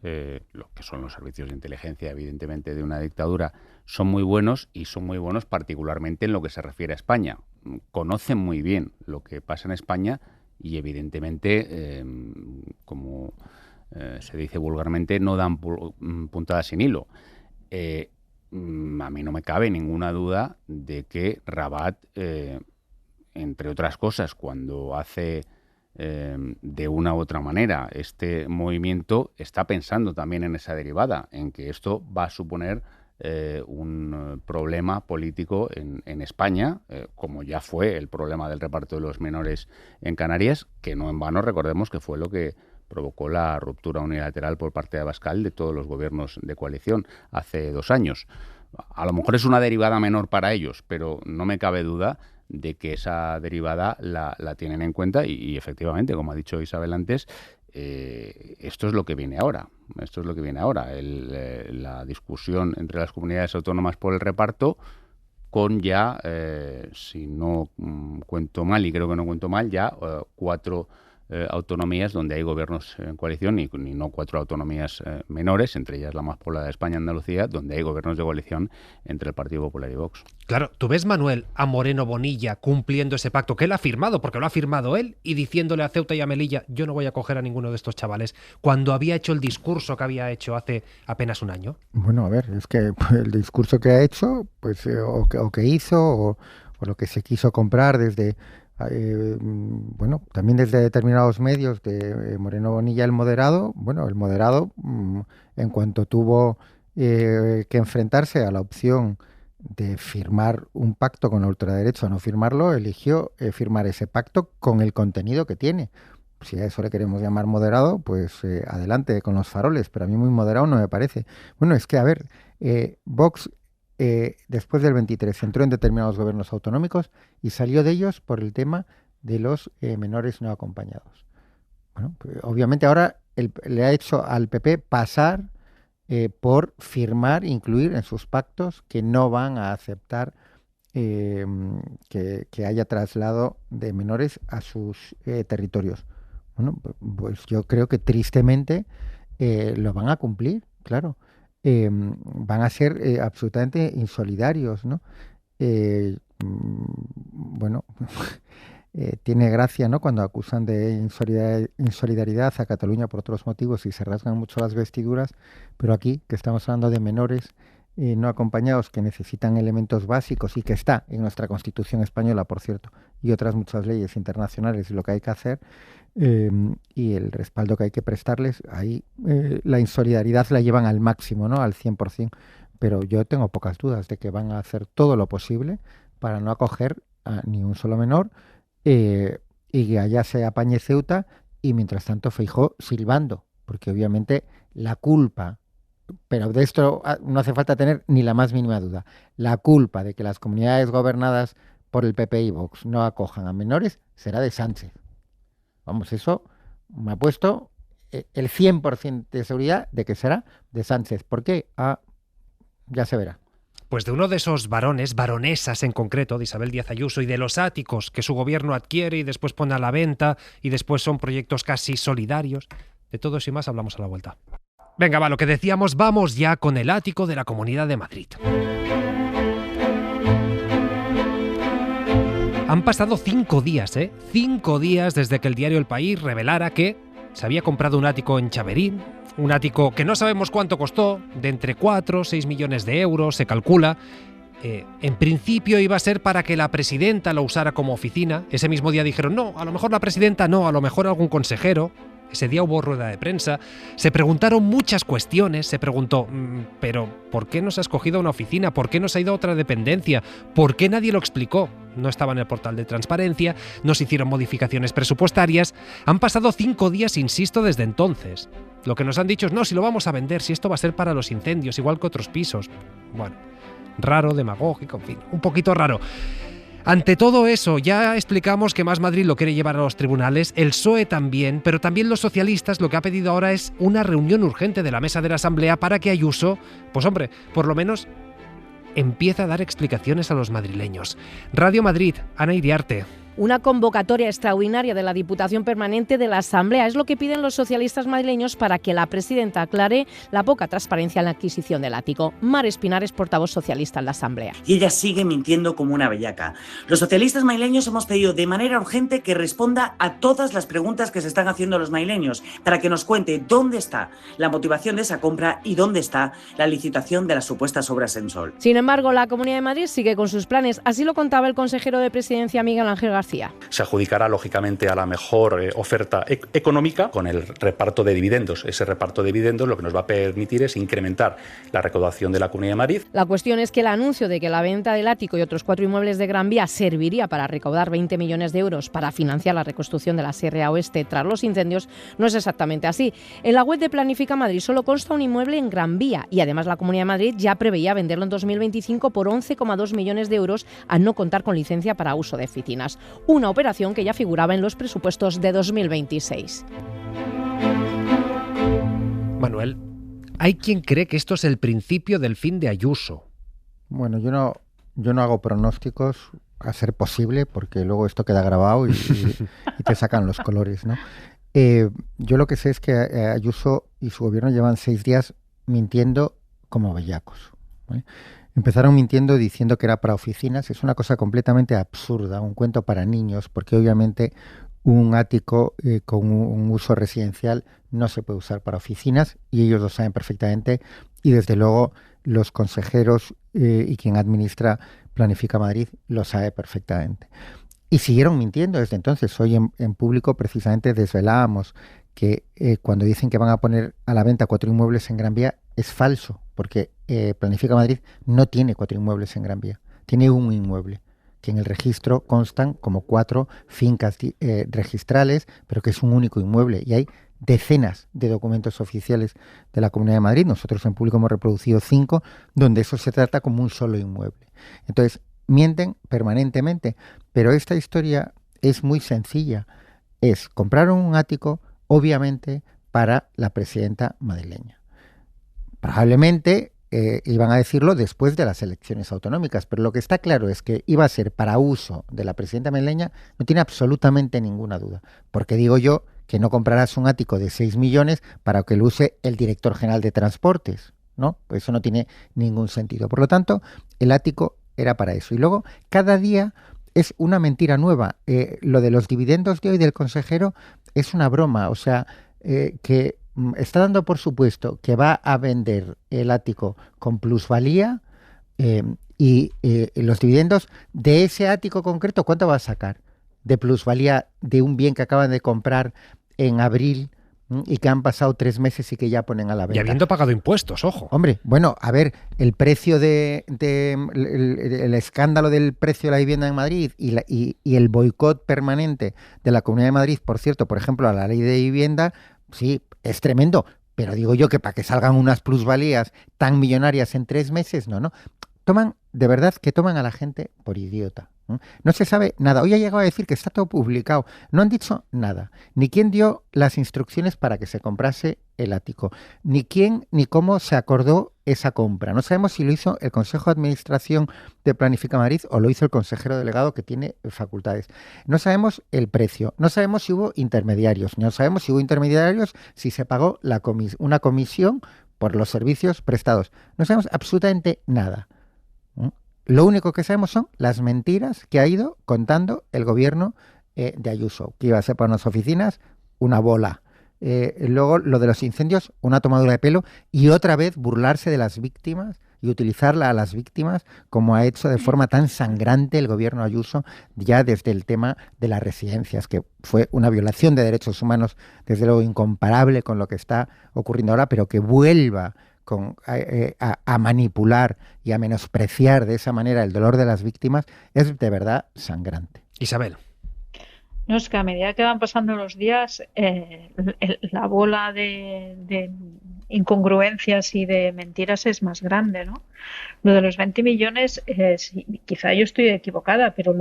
lo que son los servicios de inteligencia, evidentemente, de una dictadura, son muy buenos y son muy buenos particularmente en lo que se refiere a España. Conocen muy bien lo que pasa en España y, evidentemente, como se dice vulgarmente, no dan puntadas sin hilo. A mí no me cabe ninguna duda de que Rabat... entre otras cosas, cuando hace de una u otra manera este movimiento, está pensando también en esa derivada, en que esto va a suponer un problema político en España, como ya fue el problema del reparto de los menores en Canarias, que no en vano recordemos que fue lo que provocó la ruptura unilateral por parte de Abascal de todos los gobiernos de coalición hace 2 años. A lo mejor es una derivada menor para ellos, pero no me cabe duda de que esa derivada la tienen en cuenta y efectivamente, como ha dicho Isabel antes, esto es lo que viene ahora. Esto es lo que viene ahora. La discusión entre las comunidades autónomas por el reparto con ya, si no cuento mal, y creo que no cuento mal, ya 4 autonomías donde hay gobiernos en coalición y no 4 autonomías menores, entre ellas la más poblada de España, Andalucía, donde hay gobiernos de coalición entre el Partido Popular y Vox. Claro, tú ves, Manuel, a Moreno Bonilla cumpliendo ese pacto que él ha firmado, porque lo ha firmado él, y diciéndole a Ceuta y a Melilla, yo no voy a coger a ninguno de estos chavales, cuando había hecho el discurso que había hecho hace apenas un año. Bueno, a ver, es que el discurso que ha hecho, pues o que hizo, o lo que se quiso comprar desde... bueno, también desde determinados medios de Moreno Bonilla el moderado, en cuanto tuvo que enfrentarse a la opción de firmar un pacto con la ultraderecha o no firmarlo, eligió firmar ese pacto con el contenido que tiene. Si a eso le queremos llamar moderado, pues adelante con los faroles, pero a mí muy moderado no me parece. Bueno, es que, a ver, Vox... después del 23 entró en determinados gobiernos autonómicos y salió de ellos por el tema de los menores no acompañados. Bueno, pues, obviamente ahora le ha hecho al PP pasar por firmar, incluir en sus pactos que no van a aceptar que haya traslado de menores a sus territorios. Bueno, pues yo creo que tristemente lo van a cumplir, claro. Van a ser absolutamente insolidarios, ¿no? Bueno, tiene gracia, ¿no?, cuando acusan de insolidaridad a Cataluña por otros motivos y se rasgan mucho las vestiduras, pero aquí, que estamos hablando de menores no acompañados que necesitan elementos básicos y que está en nuestra Constitución española, por cierto, y otras muchas leyes internacionales, lo que hay que hacer y el respaldo que hay que prestarles, ahí la insolidaridad la llevan al máximo, ¿no?, al 100%, pero yo tengo pocas dudas de que van a hacer todo lo posible para no acoger a ni un solo menor y que allá se apañe Ceuta y mientras tanto Feijóo silbando, porque obviamente la culpa, pero de esto no hace falta tener ni la más mínima duda, la culpa de que las comunidades gobernadas por el PP y Vox no acojan a menores será de Sánchez. Vamos, eso me ha puesto el 100% de seguridad de que será de Sánchez. ¿Por qué? Ya se verá. Pues de uno de esos varones, baronesas en concreto, de Isabel Díaz Ayuso y de los áticos que su gobierno adquiere y después pone a la venta y después son proyectos casi solidarios. De todo eso y más hablamos a la vuelta. Venga, va, lo que decíamos, vamos ya con el ático de la Comunidad de Madrid. Han pasado 5 días, 5 días desde que el diario El País revelara que se había comprado un ático en Chaverín, un ático que no sabemos cuánto costó, de entre 4 o 6 millones de euros, se calcula. En principio iba a ser para que la presidenta lo usara como oficina. Ese mismo día dijeron, no, a lo mejor la presidenta no, a lo mejor algún consejero. Ese día hubo rueda de prensa, se preguntaron muchas cuestiones, se preguntó, pero ¿por qué nos has cogido a una oficina? ¿Por qué nos ha ido a otra dependencia? ¿Por qué nadie lo explicó? No estaba en el portal de transparencia, no se hicieron modificaciones presupuestarias. Han pasado 5 días, insisto, desde entonces. Lo que nos han dicho es, no, si lo vamos a vender, si esto va a ser para los incendios, igual que otros pisos. Bueno, raro, demagógico, en fin, un poquito raro. Ante todo eso, ya explicamos que Más Madrid lo quiere llevar a los tribunales, el PSOE también, pero también los socialistas lo que ha pedido ahora es una reunión urgente de la mesa de la Asamblea para que Ayuso, pues hombre, por lo menos empiece a dar explicaciones a los madrileños. Radio Madrid, Ana Iriarte. Una convocatoria extraordinaria de la Diputación Permanente de la Asamblea es lo que piden los socialistas madrileños para que la presidenta aclare la poca transparencia en la adquisición del ático. Mar Espinares, portavoz socialista en la Asamblea. Y ella sigue mintiendo como una bellaca. Los socialistas madrileños hemos pedido de manera urgente que responda a todas las preguntas que se están haciendo los madrileños para que nos cuente dónde está la motivación de esa compra y dónde está la licitación de las supuestas obras en Sol. Sin embargo, la Comunidad de Madrid sigue con sus planes. Así lo contaba el consejero de Presidencia, Miguel Ángel García. Se adjudicará lógicamente a la mejor oferta económica con el reparto de dividendos. Ese reparto de dividendos lo que nos va a permitir es incrementar la recaudación de la Comunidad de Madrid. La cuestión es que el anuncio de que la venta del ático y otros 4 inmuebles de Gran Vía serviría para recaudar 20 millones de euros para financiar la reconstrucción de la Sierra Oeste tras los incendios no es exactamente así. En la web de Planifica Madrid solo consta un inmueble en Gran Vía y además la Comunidad de Madrid ya preveía venderlo en 2025 por 11,2 millones de euros al no contar con licencia para uso de oficinas. Una operación que ya figuraba en los presupuestos de 2026. Manuel, hay quien cree que esto es el principio del fin de Ayuso. Bueno, yo no hago pronósticos a ser posible, porque luego esto queda grabado y te sacan los colores, ¿no? Yo lo que sé es que Ayuso y su gobierno llevan 6 días mintiendo como bellacos, ¿vale? Empezaron mintiendo diciendo que era para oficinas. Es una cosa completamente absurda, un cuento para niños, porque obviamente un ático con un uso residencial no se puede usar para oficinas y ellos lo saben perfectamente y desde luego los consejeros y quien administra Planifica Madrid lo sabe perfectamente. Y siguieron mintiendo desde entonces. Hoy en público precisamente desvelábamos que cuando dicen que van a poner a la venta 4 inmuebles en Gran Vía es falso, porque Planifica Madrid no tiene 4 inmuebles en Gran Vía, tiene un inmueble, que en el registro constan como 4 fincas registrales, pero que es un único inmueble, y hay decenas de documentos oficiales de la Comunidad de Madrid. Nosotros en público hemos reproducido 5, donde eso se trata como un solo inmueble. Entonces, mienten permanentemente, pero esta historia es muy sencilla. Compraron un ático, obviamente, para la presidenta madrileña. Probablemente iban a decirlo después de las elecciones autonómicas, pero lo que está claro es que iba a ser para uso de la presidenta madrileña, no tiene absolutamente ninguna duda. Porque digo yo que no comprarás un ático de 6 millones para que lo use el director general de Transportes, ¿no? Pues eso no tiene ningún sentido. Por lo tanto, el ático era para eso. Y luego, cada día es una mentira nueva. Lo de los dividendos de hoy del consejero es una broma, o sea, que está dando por supuesto que va a vender el ático con plusvalía y los dividendos de ese ático concreto, ¿cuánto va a sacar de plusvalía de un bien que acaban de comprar en abril y que han pasado 3 meses y que ya ponen a la venta? Y habiendo pagado impuestos, ojo. Hombre, bueno, a ver, el precio el escándalo del precio de la vivienda en Madrid y el boicot permanente de la Comunidad de Madrid, por cierto, por ejemplo, a la ley de vivienda, sí, es tremendo, pero digo yo que para que salgan unas plusvalías tan millonarias en 3 meses, no. De verdad que toman a la gente por idiota. No se sabe nada. Hoy ha llegado a decir que está todo publicado. No han dicho nada. Ni quién dio las instrucciones para que se comprase el ático. Ni quién ni cómo se acordó esa compra. No sabemos si lo hizo el Consejo de Administración de Planifica Madrid o lo hizo el consejero delegado que tiene facultades. No sabemos el precio. No sabemos si hubo intermediarios. No sabemos si hubo intermediarios, si se pagó una comisión por los servicios prestados. No sabemos absolutamente nada. Lo único que sabemos son las mentiras que ha ido contando el gobierno de Ayuso, que iba a ser para unas oficinas una bola. Luego lo de los incendios, una tomadura de pelo y otra vez burlarse de las víctimas y utilizarla a las víctimas como ha hecho de forma tan sangrante el gobierno Ayuso ya desde el tema de las residencias, que fue una violación de derechos humanos desde luego incomparable con lo que está ocurriendo ahora, pero que vuelva a manipular y a menospreciar de esa manera el dolor de las víctimas es de verdad sangrante. Isabel. No, es que a medida que van pasando los días, la bola de incongruencias y de mentiras es más grande, ¿no? Lo de los 20 millones, quizá yo estoy equivocada, pero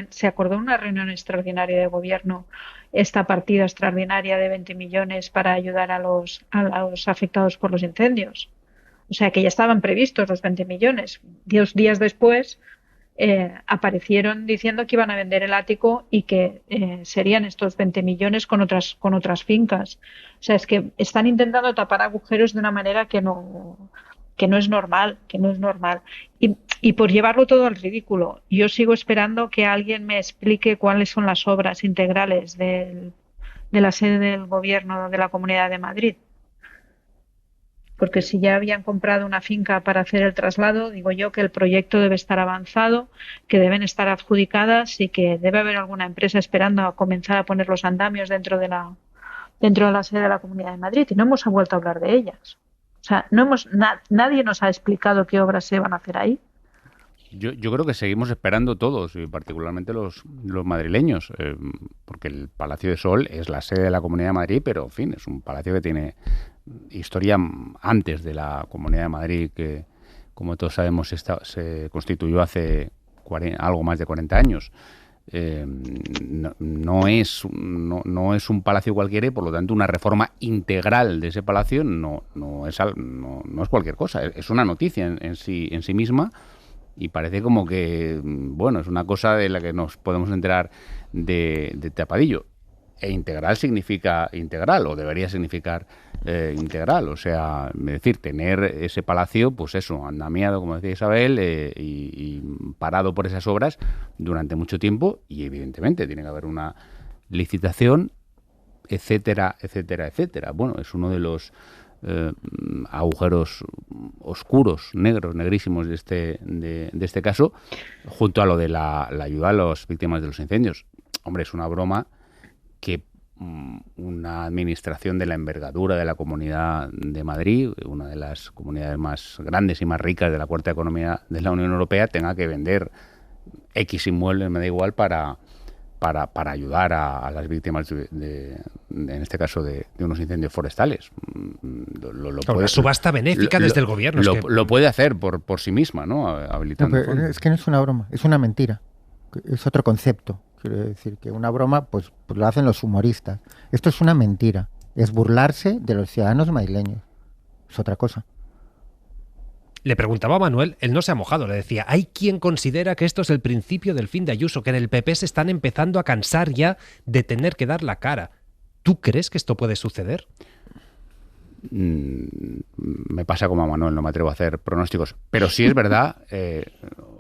se acordó en una reunión extraordinaria de gobierno esta partida extraordinaria de 20 millones para ayudar a los afectados por los incendios. O sea que ya estaban previstos los 20 millones. 2 días después aparecieron diciendo que iban a vender el ático y que serían estos 20 millones con otras fincas. O sea, es que están intentando tapar agujeros de una manera que no es normal, Y por llevarlo todo al ridículo, yo sigo esperando que alguien me explique cuáles son las obras integrales de la sede del gobierno de la Comunidad de Madrid. Porque si ya habían comprado una finca para hacer el traslado, digo yo que el proyecto debe estar avanzado, que deben estar adjudicadas y que debe haber alguna empresa esperando a comenzar a poner los andamios dentro de la sede de la Comunidad de Madrid, y no hemos vuelto a hablar de ellas. O sea, nadie nos ha explicado qué obras se van a hacer ahí. Yo creo que seguimos esperando todos, y particularmente los madrileños, porque el Palacio de Sol es la sede de la Comunidad de Madrid, pero en fin, es un palacio que tiene historia antes de la Comunidad de Madrid, que como todos sabemos se constituyó hace algo más de 40 años. No es un palacio cualquiera, y por lo tanto una reforma integral de ese palacio no es cualquier cosa, es una noticia en sí misma, y parece como que, bueno, es una cosa de la que nos podemos enterar de tapadillo. E integral significa integral, o debería significar integral. O sea, es decir, tener ese palacio, pues eso, andamiado, como decía Isabel, y parado por esas obras durante mucho tiempo, y evidentemente tiene que haber una licitación, etcétera, etcétera, etcétera. Bueno, es uno de los agujeros oscuros, negrísimos de este caso, junto a lo de la ayuda a las víctimas de los incendios. Hombre, es una broma que una administración de la envergadura de la Comunidad de Madrid, una de las comunidades más grandes y más ricas de la cuarta economía de la Unión Europea, tenga que vender X inmuebles, me da igual, para ayudar a las víctimas en este caso de unos incendios forestales. Una subasta benéfica desde el gobierno. Lo puede hacer por sí misma, ¿no? Habilitando fondos. Es que no es una broma, es una mentira. Es otro concepto. Quiero decir que una broma pues lo hacen los humoristas. Esto es una mentira. Es burlarse de los ciudadanos madrileños. Es otra cosa. Le preguntaba a Manuel, él no se ha mojado, le decía, hay quien considera que esto es el principio del fin de Ayuso, que en el PP se están empezando a cansar ya de tener que dar la cara. ¿Tú crees que esto puede suceder? Me pasa como a Manuel, no me atrevo a hacer pronósticos. Pero sí es verdad,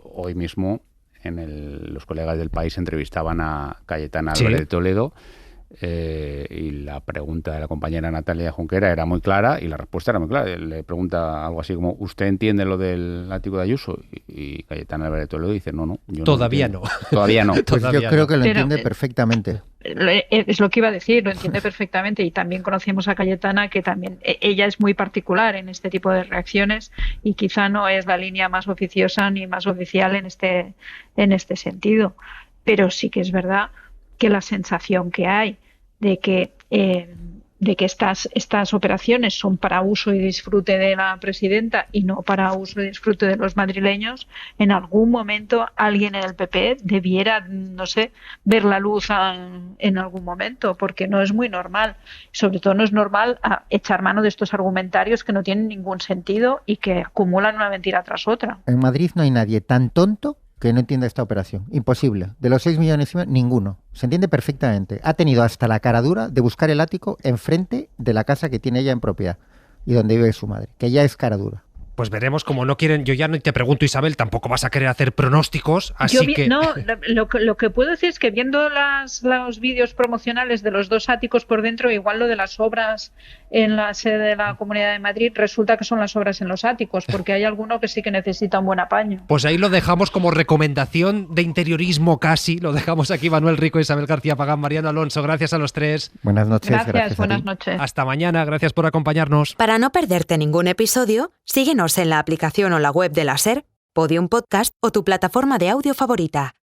hoy mismo los colegas del País entrevistaban a Cayetana Álvarez de Toledo, y la pregunta de la compañera Natalia Junquera era muy clara y la respuesta era muy clara. Le pregunta algo así como, ¿usted entiende lo del ático de Ayuso? Y Cayetana Álvarez de Toledo dice, no, yo todavía no. Todavía no. Pues yo creo que lo entiende perfectamente. Es lo que iba a decir, lo entiende perfectamente, y también conocemos a Cayetana, que también ella es muy particular en este tipo de reacciones, y quizá no es la línea más oficiosa ni más oficial en este sentido, pero sí que es verdad que la sensación que hay de que estas operaciones son para uso y disfrute de la presidenta y no para uso y disfrute de los madrileños, en algún momento alguien en el PP debiera, no sé, ver la luz en algún momento, porque no es muy normal. Sobre todo no es normal echar mano de estos argumentarios que no tienen ningún sentido y que acumulan una mentira tras otra. En Madrid no hay nadie tan tonto que no entienda esta operación. Imposible. De los 6 millones y medio, ninguno. Se entiende perfectamente. Ha tenido hasta la cara dura de buscar el ático enfrente de la casa que tiene ella en propiedad y donde vive su madre, que ya es cara dura. Pues veremos, como no quieren, yo ya no te pregunto, Isabel, tampoco vas a querer hacer pronósticos, así que... No, lo que puedo decir es que viendo los vídeos promocionales de los 2 áticos por dentro, igual lo de las obras en la sede de la Comunidad de Madrid, resulta que son las obras en los áticos, porque hay alguno que sí que necesita un buen apaño. Pues ahí lo dejamos como recomendación de interiorismo casi, lo dejamos aquí. Manuel Rico, Isabel García Pagán, Mariano Alonso, gracias a los 3. Buenas noches. Gracias buenas noches. Hasta mañana, gracias por acompañarnos. Para no perderte ningún episodio, síguenos en la aplicación o la web de la SER, Podium Podcast o tu plataforma de audio favorita.